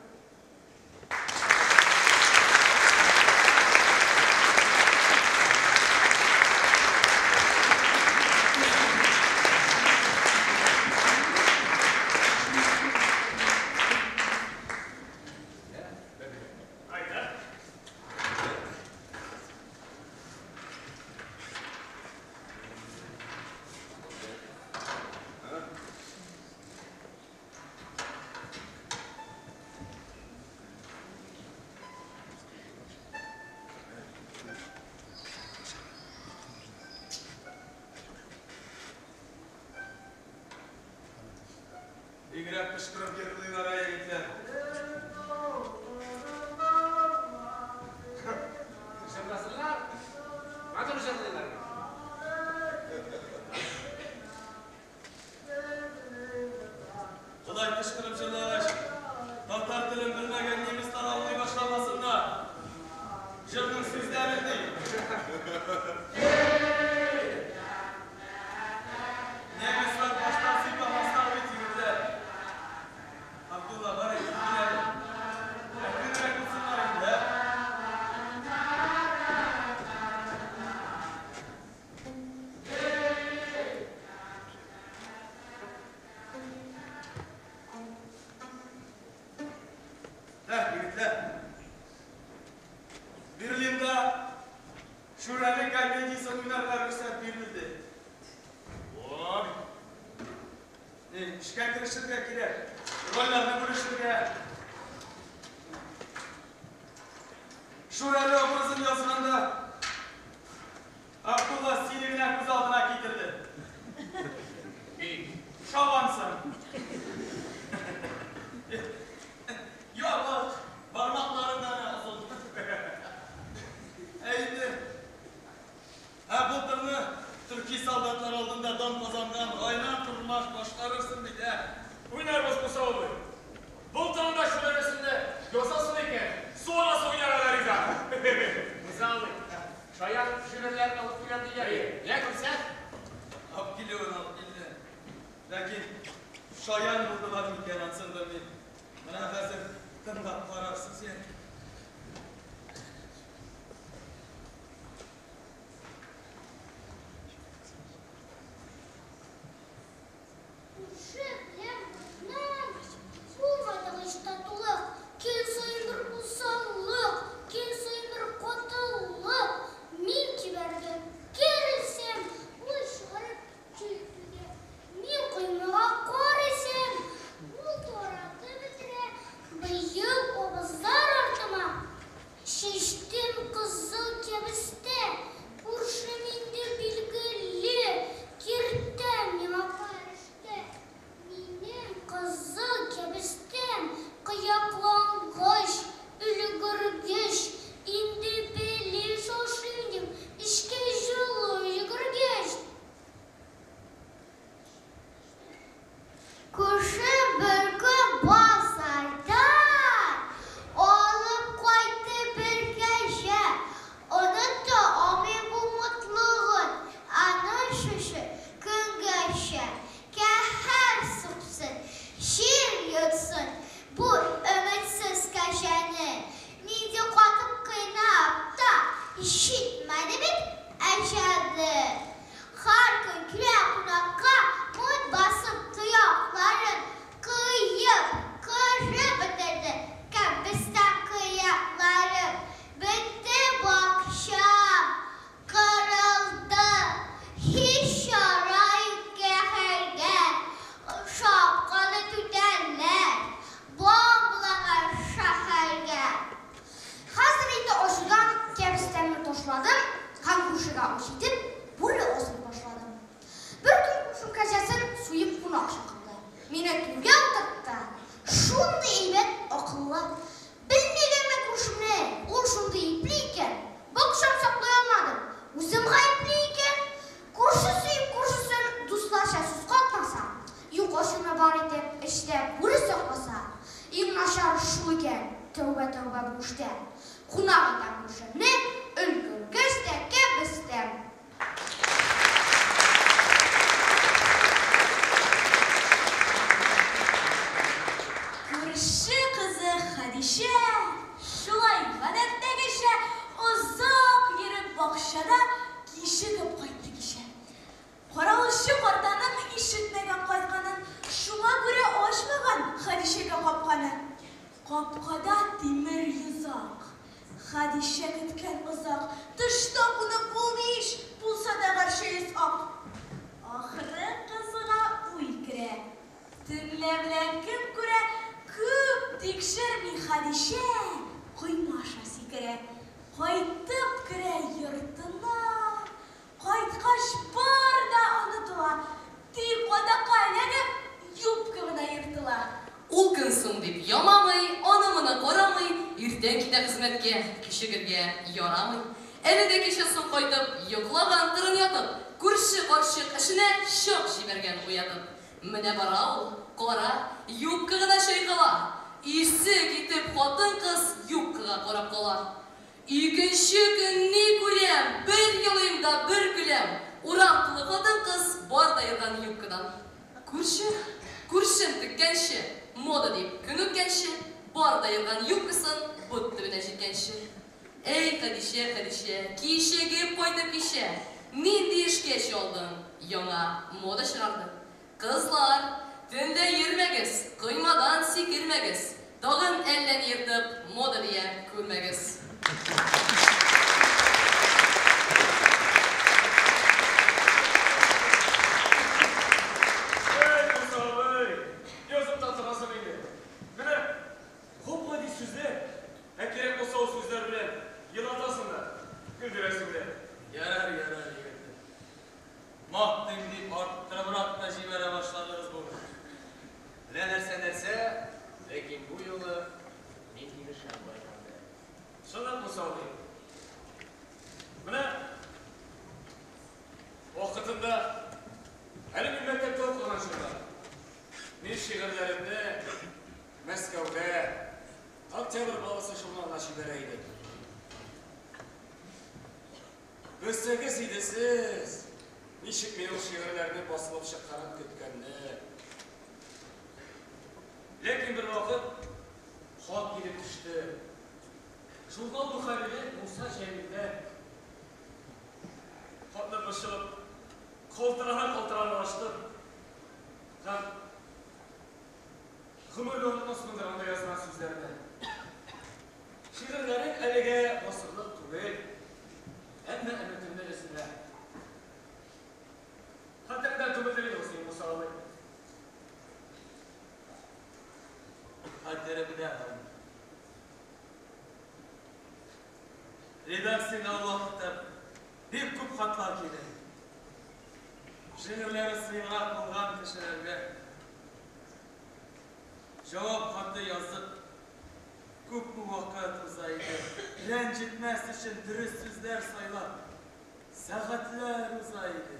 Играть кышкырып йөргән арая егетләр. Шәмрасылар, матур җырлыйлар. Құдай кышкырып җырлагач, татар телен белмәгән немецлар аңлый башламасыннар. Җырның сүзләрен ди. Немецлар баштан сыйпамаслар бит егетләр. Абдулла бар иде. Әкренрәк булсыннар инде. Егетләр, Берлинда Шүрәле комедиясы уйнарга рөхсәт бирелде. Ой! Эшкә керешергә кирәк. Рольләрне бүлешергә. Шүрәле образын язганда Абдулла сине генә күз алдына китерде. Şabansın. Yok, parmaklarından asıldı. Eydi. Bu tırını Türkiye saldatlar aldığında dam kazandan aynen turmaş başlarırsın bir de. Oynarmaz bu sağlığı. Bu tırında şu dönesinde yosasın iken sonrası oynarlar izah. Mızallık. Şayan şürürler alıp filan diye. Ne kimsen? Abgiliyorsun abgili. Lakin şayan buldular mıkken atsında bir. Bana hazır tırnak kararsız yani. Mahtemdi arttırıp jibere başladınız bu. Musavi. Mine vakitinde her bir mektepte okunan şurada. Men şiirlerimde Moskovda Oktyabr balası jurnallaşıp bereydi. Bilseniz idisiz, nişik mening şiirlerini basılıp çıkaran kütkende. Lekin bir vakit xat gelip düştü. Jurnal muharriri Musa Cemil'de xatla başılıp koltırana açtım. Ben Hımırlı unutmasındır onda yazılan sözlerde. Şiirlerin elige basırlık tüvel. Emme emmetimde resimler. Hatta kadar tübelleri olsun Musa abi. Haddere bir daha. Redaksiyon vakitte bir küp hatlar keldi. Şiirleri sıyğak olgan kişilerge cevap hattı yazıp küp muvakkat uzaydı. Rencitmez için dürüst sözler saylap saatler uzaydı.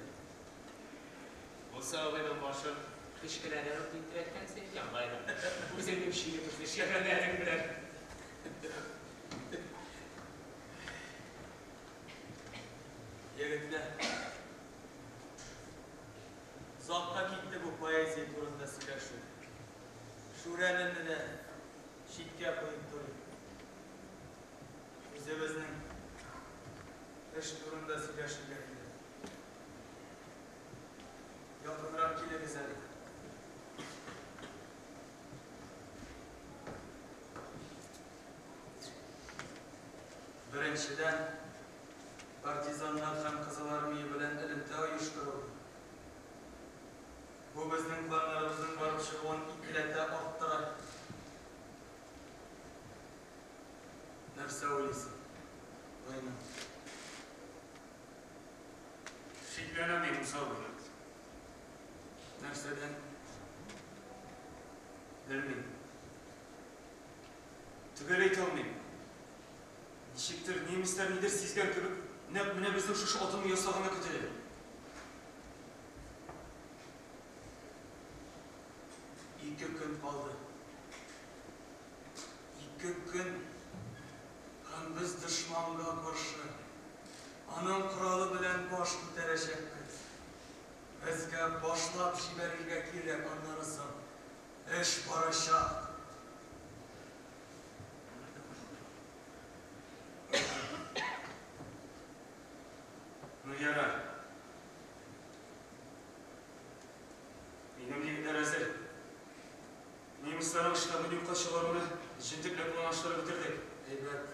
Musa abi'nin başı kışkılarını dindirirken sen yanmayla. Bu senin şiirimizde şiirlerini bilir. Yigitlar, uzoqqa ketdi bu poeziya turida сөйләшү. Şuranini de şitga qo'yib turing. O'zimizning ish turida сөйләшү kerak. Yaqinroq kelingizlar. Birinchidan partizanlar ham Qizil armiya bilan ilinta uyushtirildi. Bu bizning planlarimizning borib chiqishini ikkilata orttiradi. Narsa o'ylaysan? O'ylayman. Şiirlerini Musa abi. Narsadan Bilmeyim. Tügel ayta olmayım. Nişiktir, nemisler nedir sizgen kibik, mine bizning şu adımı yasağına kütüledim. İki gün kaldı. İki gün hem biz düşmanga karşı anın kuralı bilen baş ko'taracakmiz. Bizga boshlab jibarilga kerak anlarsan. Ish borashaq. Yarar. Benim yigitler hazır. Nemislerin ştabı yukkaşılarını jintikle kullanışları bitirdik. Evet.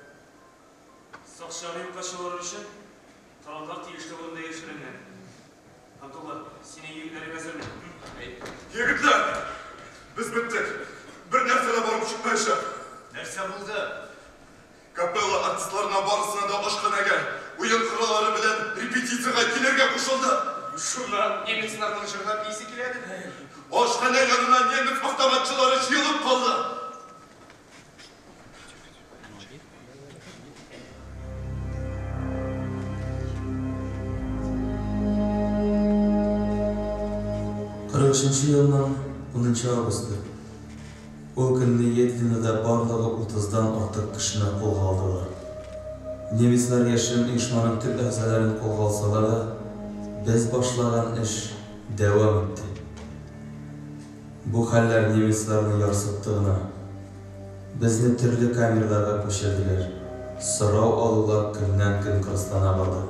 Sakşarı yukkaşıları için taraflar tiyişli burunda geçirildi. Abdullah, senin yigitlerin hazır mı? Yigitler, biz bittik. Bir narsalar borib chiqmayishib. Narsa bo'ldi? Kapella artistlarına barısına da oshxonaga, o'yin qurolari bilan repetitsiyaga kelerga qo'shildi. Shunlar nemislar qilishirlar iysi keladi. Oshxona yonidan nemis avtomatchilari yig'ilib qoldi. Yılının 10 Ağustos. O günde Yedlin'de barlığı 30'dan artık kişini kolga aldılar. Nemisler yaşayan uyuşmanın tüm əhzələrini kolga alsalar da, biz başlayan iş devam etti. Bu haller nemislerin yarsıttığına, bizni türlü kameralarga koşirdiler. Sırav alılar gündən gün kırıslana vardı.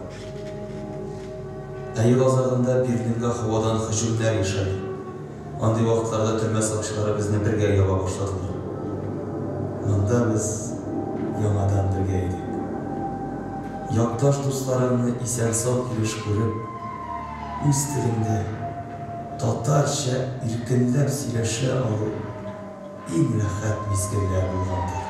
Ayıl azağında Berlin'de havadan hücumlar yaşadı. Andi vaqtlarda türmə saqçıları bizni birgə yaba başladılar. Mında biz yanadan birgə idik. Yaqdaş dostlarımni isen-sağ kelish ko'rib, o'z tilimda tatarcha erkinlab сөйләшә алу eng rahat mezgillar bo'lgandir.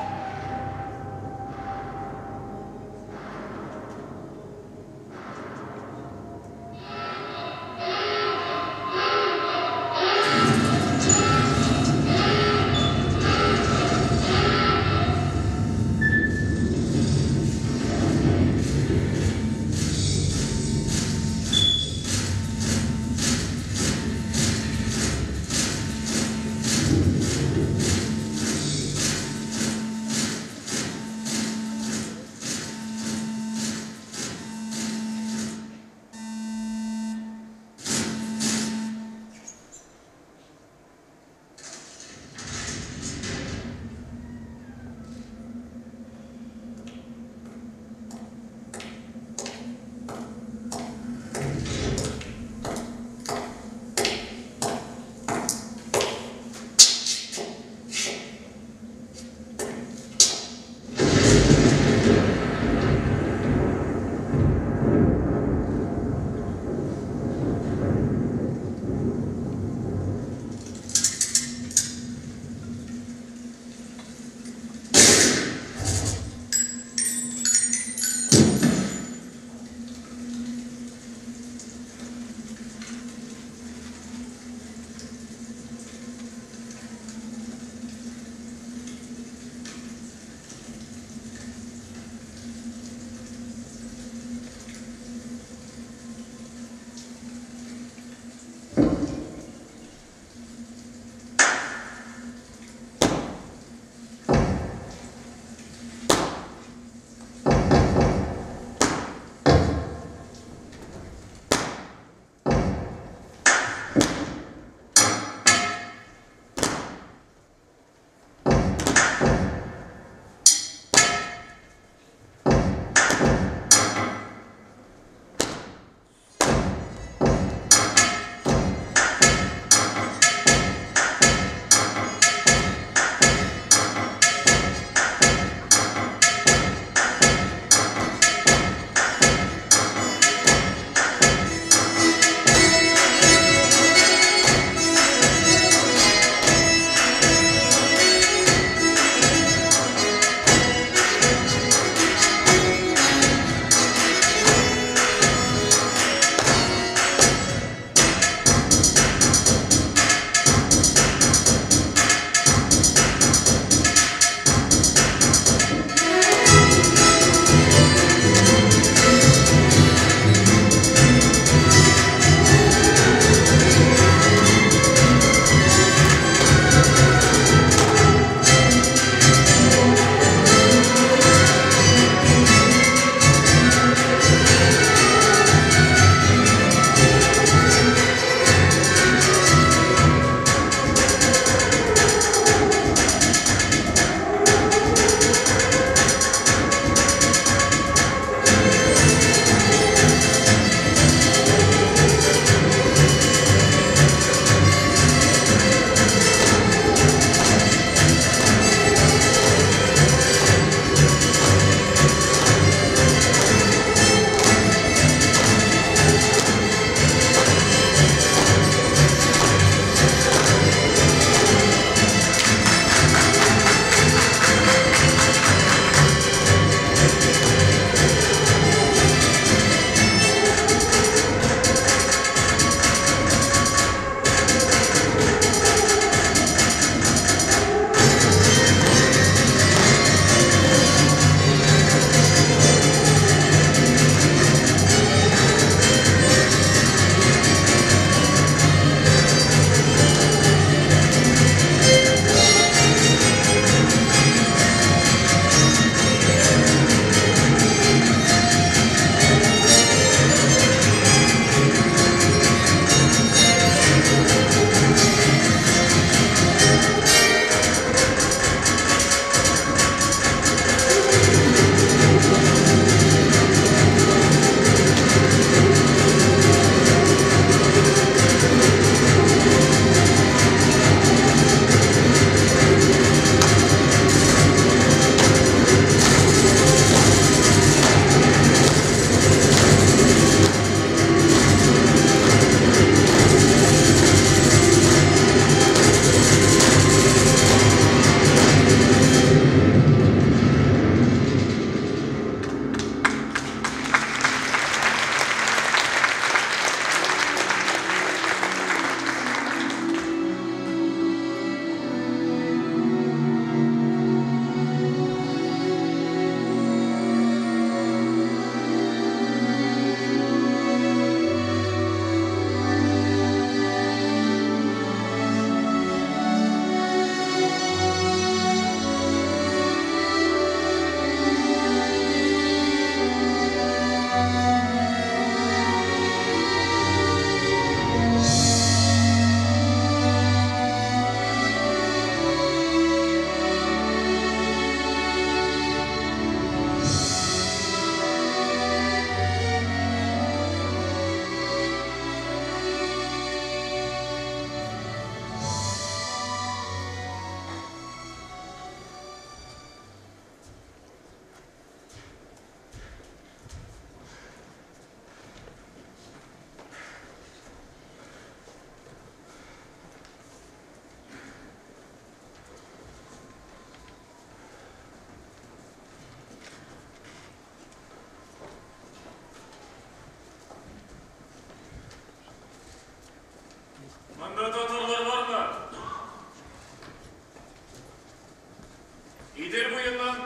Идел буйыннан.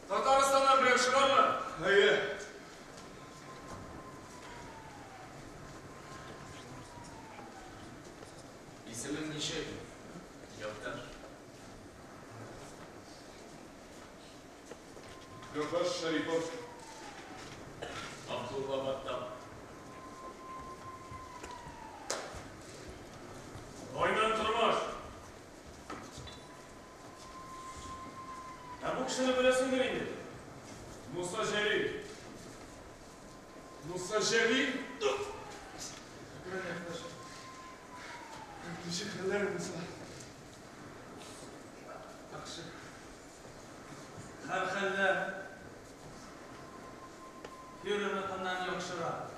Татарстаннан біреу шығарма? Әйе. Исемің неше? Яптар. Габаш Шарипов. Абдулла Баттам. Ойнан тұрмаш. Бұл кішіні білесіңдер енді? Муса Жәлил. Муса Жәлил? Teşekkürler Musa. Yaxşı. Her halde yürüme kandan yokşura.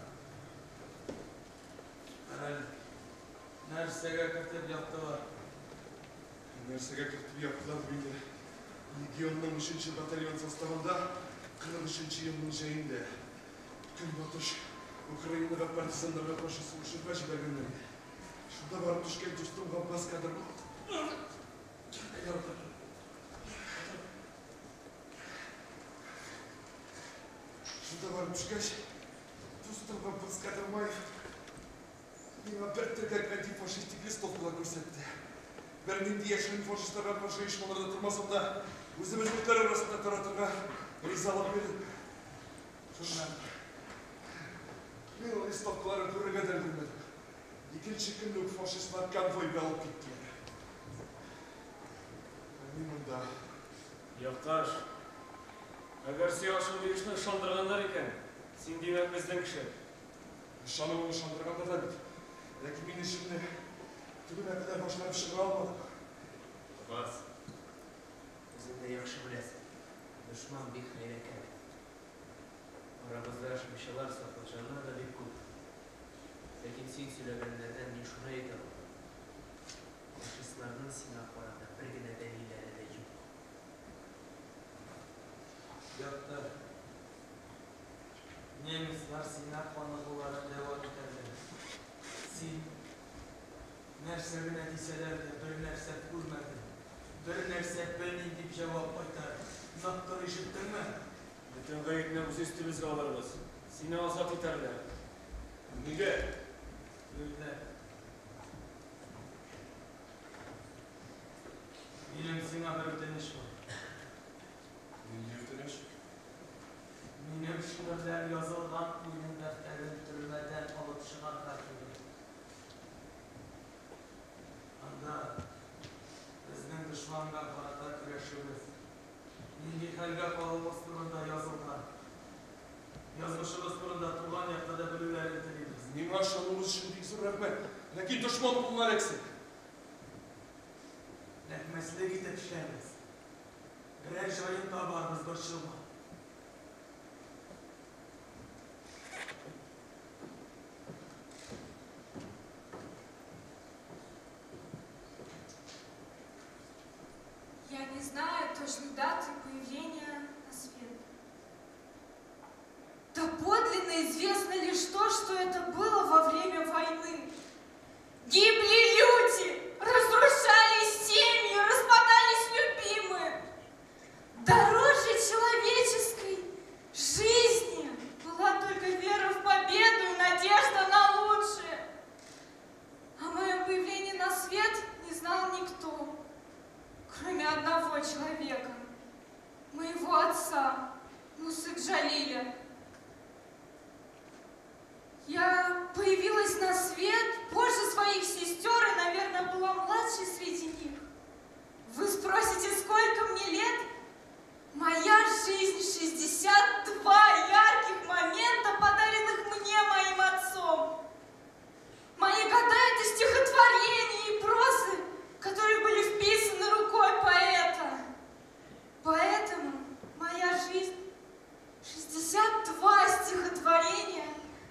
Herhalde nersege kırtıp yaptılar. Nersege kırtıp yaptılar bile. Legion'un 3. batalyon sastavında 43. yılın şeyinde. Gün batış Ukrayna'da partizanlara karşı soğuşup жібергендер. Шунда барып түшкен достым Ғаббас Қадыр болды. Шунда барып түшкеш, достым Ғаббас Қадырбаев миңа бір тіргәк антифашистік листовкалар көрсетті. Бәрінен яшырын фашистларға қарсы ешмаларда тұрмасам да, өзімізбектер арасында таратырға ризалап бердім. Мен ол листовкаларын көріге дәл көрмедім. İkinci günlük faşistler konvoyga alıp gittiler. Мен мұнда. Яқташ, әгер сен ашын берішін шандырғандар екен, сен демек біздің кіші. Шаны оны шандырғандар да бит. Ләкин мен ішімді түгін әкілер башлап шығыра алмадым. Бас, өзіңді яқшы білесің. Дұшман бек мейрекен. Арабызда шымшылар сақылжанlar да бек көп. Ләкин сен сөйлегенлерден мен шуны айта аламын. Фашистлардың сиңа қарата бір генә дәлилләре дә юк. Яптар. Немецлар сиңа қанығуларын дәвам итәрләр. Син нәрсә генә дисәләр дә бер нәрсә күрмәдең. Бер нәрсә белмим дип җавап кайтар. Нактыр ишеттеңме? Бөтен гаепне үз өстебезгә алырбыз. Сине азат итәрләр. Нигә? Öyle. Benim sana bir ödeniş var. Ne ödeniş? Benim şiirler yazılgan oyun defterin türmeden alıp çıkan kartını. Anda bizden düşmanla karata güreşiriz. Milli halga kalımız turunda yazılgan. Yazmışımız turunda turgan yakta da bölülerini tiliriz. Миңа шануыңыз үшін бик зур рәхмәт. Ләкин дошман кулына эләксен. Рәхмәтлек итеп эшләбез. Берәр җаен табарбыз борчылма. Я не знаю точной даты появления на свет. Доподлинно известно лишь то, что это было во время войны. Гибли люди, разрушались семьи, распадались любимые. Дороже человеческой жизни была только вера в победу и надежда на лучшее. О моем появлении на свет не знал никто, кроме одного человека, моего отца, Мусы Джалиля. Я появилась на свет позже своих сестер и, наверное, была младшей среди них. Вы спросите, сколько мне лет? Моя жизнь 62 ярких момента, подаренных мне моим отцом. Мои года — это стихотворения и прозы, которые были вписаны рукой поэта. Поэтому моя жизнь — 62 стихотворения,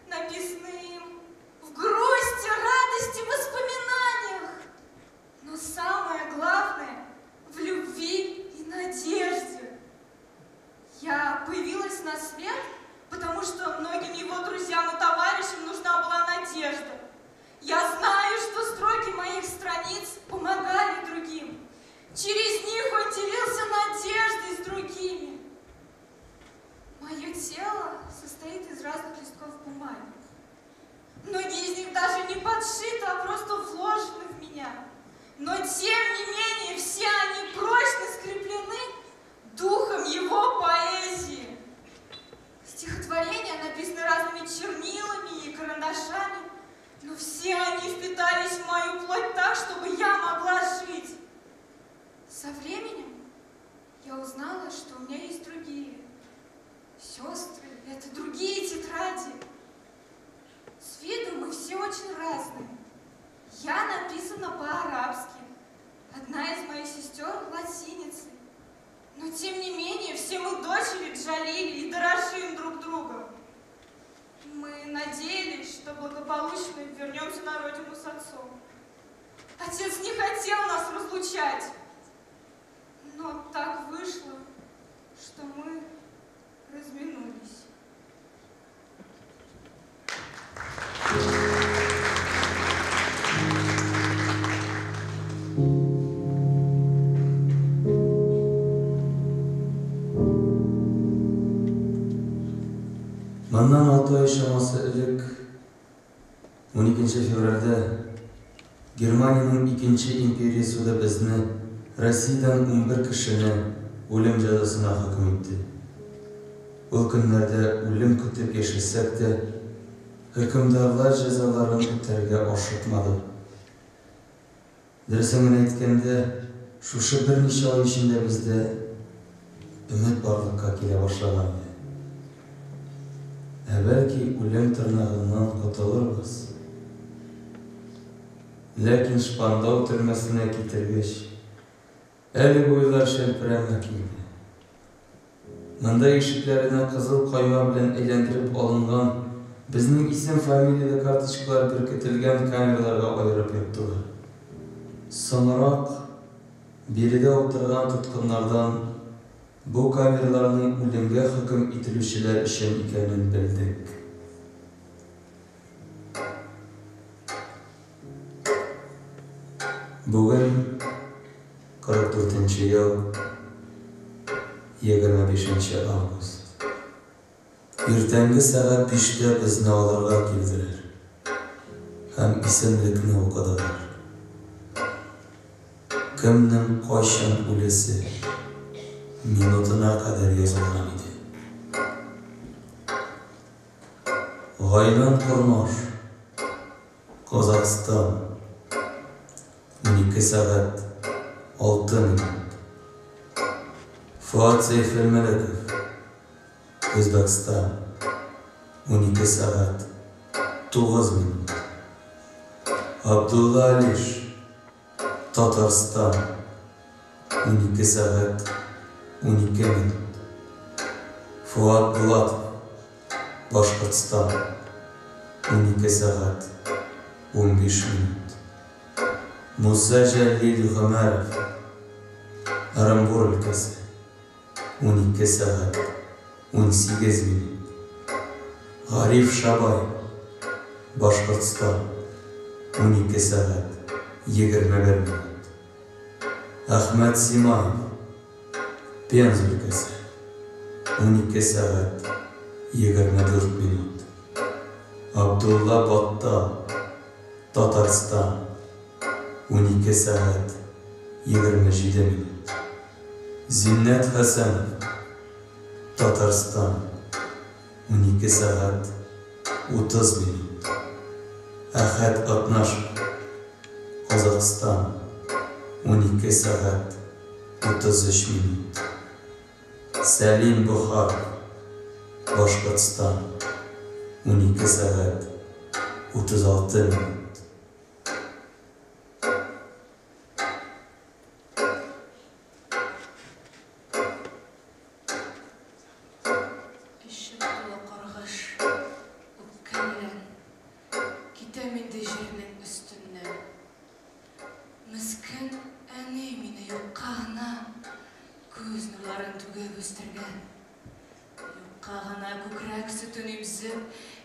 написанные им в грусти, радости, воспоминаниях. Но самое дочери Джалили и дорожим друг другом. Мы надеялись, что благополучно вернемся на родину с отцом. Отец не хотел нас разлучать. Но так вышло, что мы разминулись. Маннан 6 ай шамасы элек 12 февральда Германияның 2-нче империясында безне Россиядан 11 кешене үлем җәзасына хөкем итте. Ул көннәрдә үлем көтеп яшәсәк тә, хөкемдарлар җәзаларын үтәргә ашыкмады. Дөресен әйткәндә, шушы берничә ай эчендә бездә өмет барлыкка килә башлаган. Бәлки үлем тырнагыннан котылырбыз. Ләкин Шпандау төрмәсенә китергәч, әле буйлар шәлперәмә килде. Монда ишекләренә кызыл кайма белән әйләндереп алынган безнең исем фамилияле карточкалар беркетелгән камераларга аерып яптылар. Соңрак биредә утырган тоткыннардан бу камераларның үлемгә хөкем ителүчеләр өчен икәнен белдек. Бүген 44-нче ел 25 август. Иртәнге сәгать 5-тә безне алырга килделәр. Һәм исемлекне укыдылар. Кемнең кайчан үлесе минутына кадәр язылган иде. Гайнан Кормаш, Казахстан, 12 сәгать 6 минут. Фуат Сейфелмәлеков, Өзбекстан, 12 сәгать 9 минут. Абдулла Алиш, Татарстан, 12 сәгать 12 минут. Фуат Булатов, Башкортстан, 12 сәгать 15 минут. Муса Җәлил Гомәров, Оренбур өлкәсе, 12 сәгать 18 минут. Гариф Шабай, Башкортстан, 12 сәгать 21 минут. Ахмед Симаев, Пенза өлкәсе, 12 сәгать 24 минут. Абдулла Баттал, Татарстан, 12 сәгать 27 минут. Зиннәт Хәсәнов, Татарстан, 12 сәгать 30 минут. Әхәт Атнашев, Казахстан, 12 сәгать 33 минут. Сәлим Бухаров, Башкортстан, 12 сәгать 36 минут.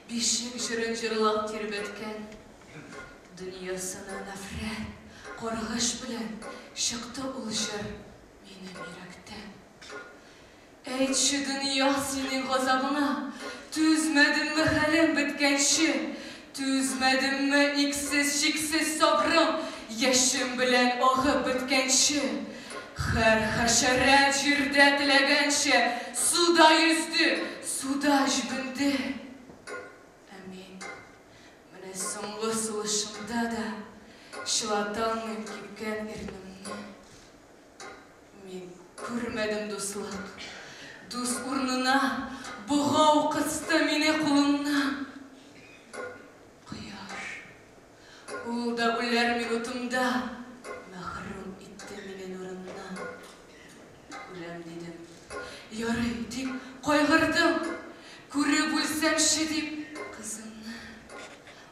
Бишек жырын жырлап тербеткен, дүниесіне нәфрет, қорғыш білен шықты ул жыр менің йөрәктән. Әйтші дүния сенің ғазабына, түзмәдімме хәлем біткенші, түзмәдімме иксіз шиксіз сабрым, яшым білен ағып біткенші. Һәр хәшәрәт җирдә теләгәнчә, суда yüzді, суда җибенде. Соңғы сулышымда да шылаталмын кипкен ирнімні. Мен көрмәдім дуслық. Дус урнына бұғау қысты мені құлымнан. Құяш, ол да үлер минутымда мәхрум итті менен орыннан. Үлем дедім, Ярый, дип кайгырдым. Күреп үлсәмче дип кызымны.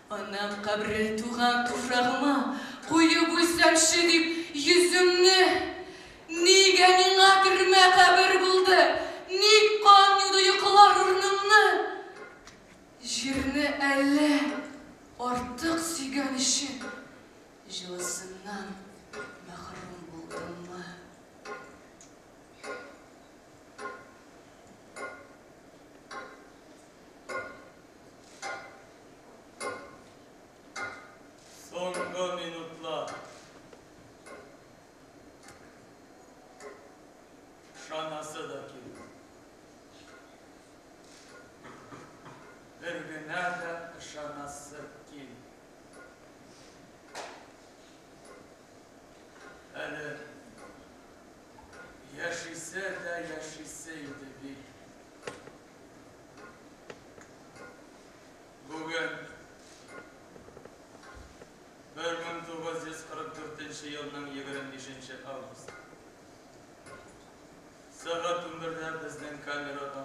Анам кабре туган туфрагыма куеп үлсәмче дип йөземне. Нигә миңа төрмә кабер булды? Ник кан юды йокылар урнымны? Җирне әллә артык сөйгән өчен җылысыннан мәхрүм булдыммы? Соңгы минутлар. Шанасы да килде. Бер генә дә ышанасы килде. Әле яшисе дә яшисе иде бит. Бүген 1944 елның 25 август. Сағат 11-дә безнең камерага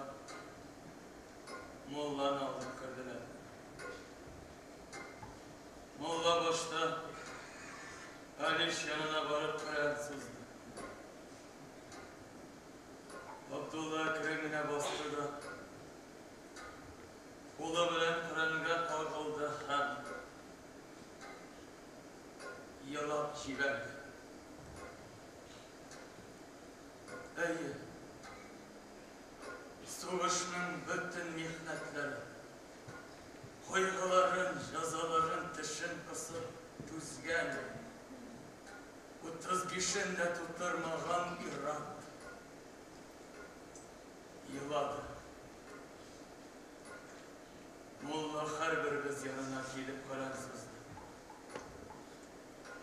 Молланы алып керделәр. Молла башта Алиш янына барып Коръән сузды. Абдулла кременә басты да кулы белән Коръәнгә кагылды һәм елап җибәрде. Әйе, сугышның бөтен михнәтләре, кайгыларын, язаларын тешен кысып түзгән, 35-ендә тутырмаган ират елады. Молла һәрберебез янына килеп Коръән сузды.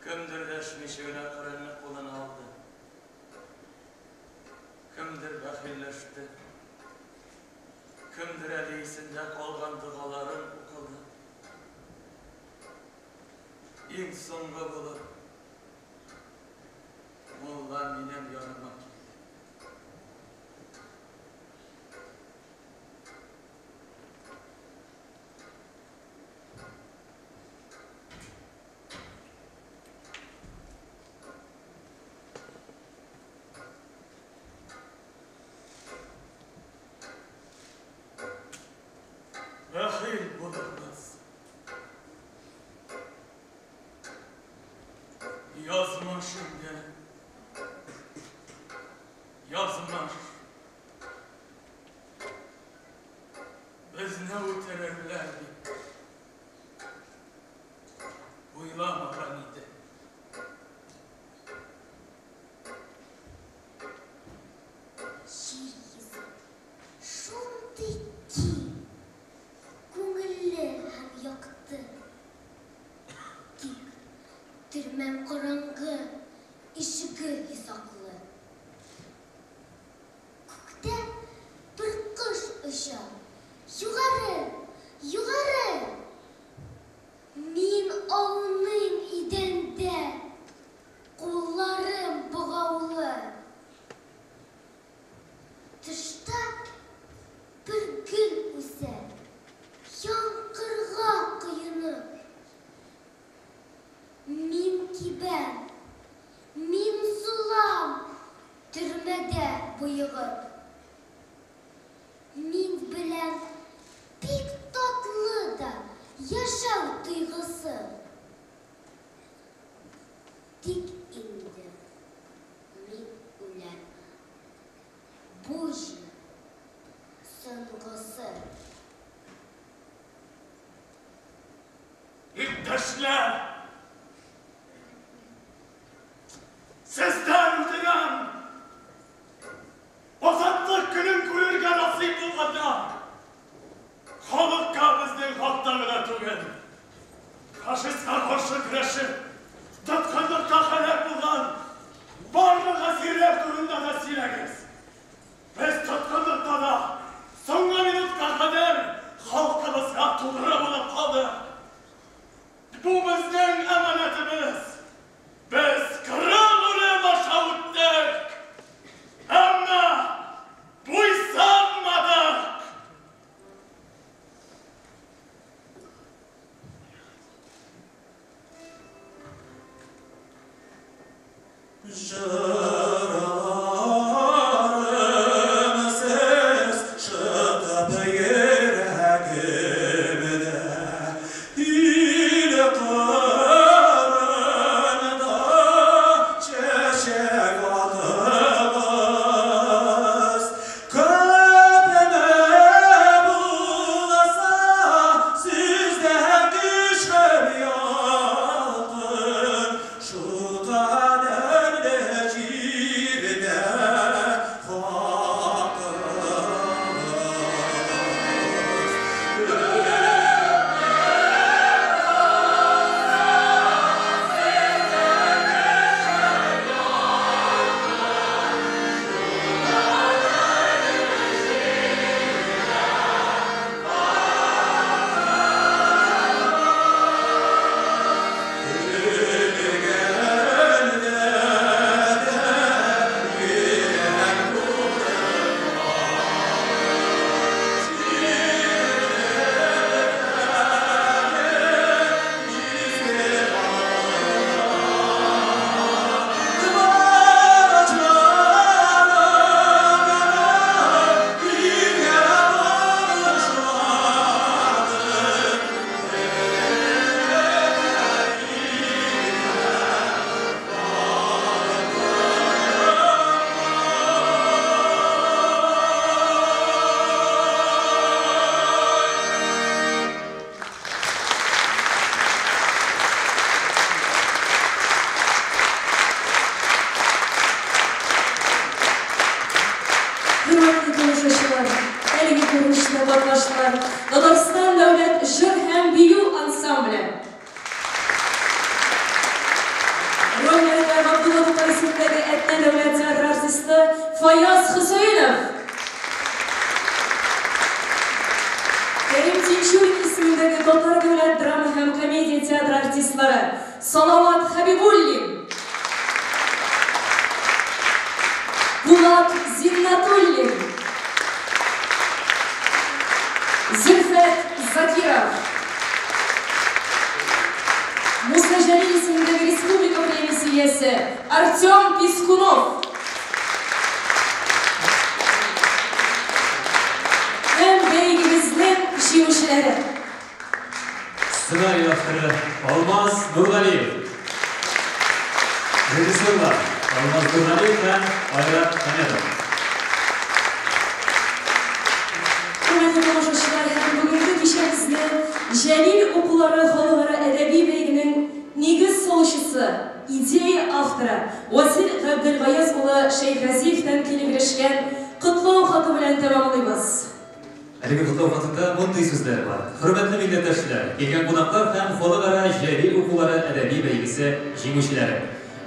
Кемдер дәшмичә генә Коръәнне кулына алды. Кемдер бәхилләште. Кемдер әле исендә калган дугаларын укыды. Иң соңгы булып Молла минем яныма килде. Бәхил булырмыз. Язмыш инде. Язмыш. Безне үтерерләр дип уйламаган иде. Шундый киң, күңелле һәм якты. Тик төрмәм караңгы, ишеге йозаклы. Күктә бер кош оча, югары, югары. Мин ауның идәндә, кулларым богаулы. Тышта бер гөл үсә, яңгырга коенып. Мин кибән, мин сулам, төрмәдә буйыгып. Мин белән бик татлы да яшәү тойгысы. Тик инде мин үләм. Бу җир соңгысы. Иптәшләр! Сездән үтенәм! Азатлык көнен күрергә насыйп булганда, халыкка безнең хакта гына түгел, фашистка каршы көрәшеп, тоткынлыкка һәлак булган барлык әсирләр турында да сөйләгез. Без тоткынлыкта да соңгы минутка кадәр халкыбызга тугры булып калдык. Бу безне Hürmetli konuşuşlar, elgi kuruluşuna katlaştılar. Tatarstan Devlet Jır hem Biyu Ansambli. Rollerinde Abdullah Kayısı'ndaki Etne Devlet Tiyatro Artisti Fayyaz Hüseyinov. Kerim Tinçurik ismindeki Tatar Devlet Drama hem Komediya Tiyatro Artistleri Salavat Habibullin, Bulat Zinnatullin, Zülfet Zakirov, Musa Jalil ismindeki Respublika Premisi üyesi Artyom Piskunov, hem beygimizin şiirçileri. Sınai avtori Olmaz Nurg'aliyev. Rejissyorlar Olmaz Nurg'aliyev ve Ayrat Hamedov. Hürmetli konuşuşlar, bugünkü kişimizde Jalil Okulları Xalqaro Edebi Beygi'nin negiz soluşusu, ideya avtori Vasil Abdulg'ayaz uli Shayxaziyevdan kelib erishgan qutlov xati bilan tamomlaymiz. Haligi qutlov xatida bunday so'zlar bor. Hurmatli millatdoshlar, kelgan qonaqlar ham Xalqaro Jalil Okulları Edebi Beygisi jinguvchilari.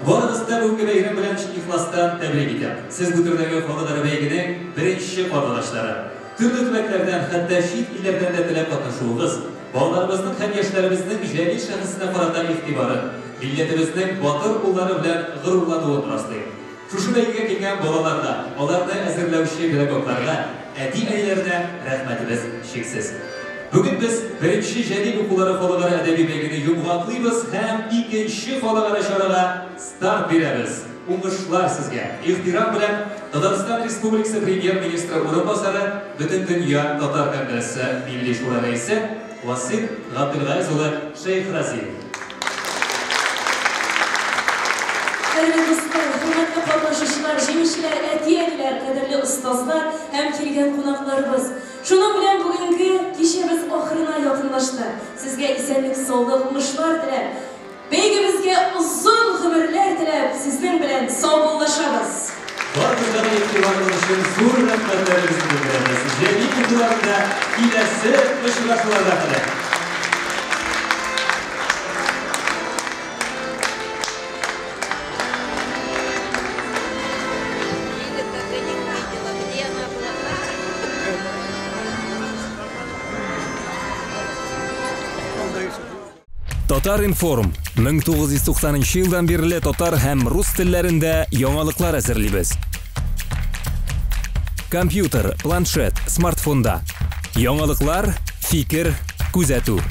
Boringizda bugungi bayram bilan ixlosdan tabrik etamiz. Siz bu turdagi Xalqaro Beygining birinchi qatnashchilari. Turli tumanlardan, hatto chet illardan da tilab qatnashuvingiz, bolalarımızın hem yaşlarımızın Jalil shaxsina qaratan e'tibori, millatimizning botir ullari bilan g'ururlanuvini rostlaydi. Shu bayga kelgan bolalarga, ularni azirlovchi pedagoglarga, adibiylarga rahmatimiz cheksiz. Bugun biz birinchi Jalil Okulları Xalqaro Edebi Beygini yumg'oqlaymiz ham ikkinchi xalqaro shoraga start beramiz. O'ngishlar sizga. Ehtirom bilan Tatariston Respublikasi Premier Ministri o'rinbosari, Butun dunyo Tatar Kongressi Milliy shura raisi Vasil Abdulg'ayaz uli Shayxraziyev. Qadrli do'stlar, hurmatli qatnashuvchilar, jinguvchilar, atiyalar, qadrli ustozlar, ham kelgan qonaqlarimiz. Shuning bilan bugungi kechamiz oxirina yaqinlashdi. Sizga esenlik, sog'lik, mushlar tilab, beygimizga uzun umrlar tilab, sizning bilan sog'lashamiz. Barchalarga e'tiboringiz uchun zo'r rahmatlarimizni bildiramiz. Jalil Okullarida kelasi uchrashuvlarda qilib. Tatar Inform 1990-yildan beri tatar ham rus tillarida yangiliklar әзерлибез. Kompyuter, planshet, smartfonda yangiliklar, fikr, kuzatuv.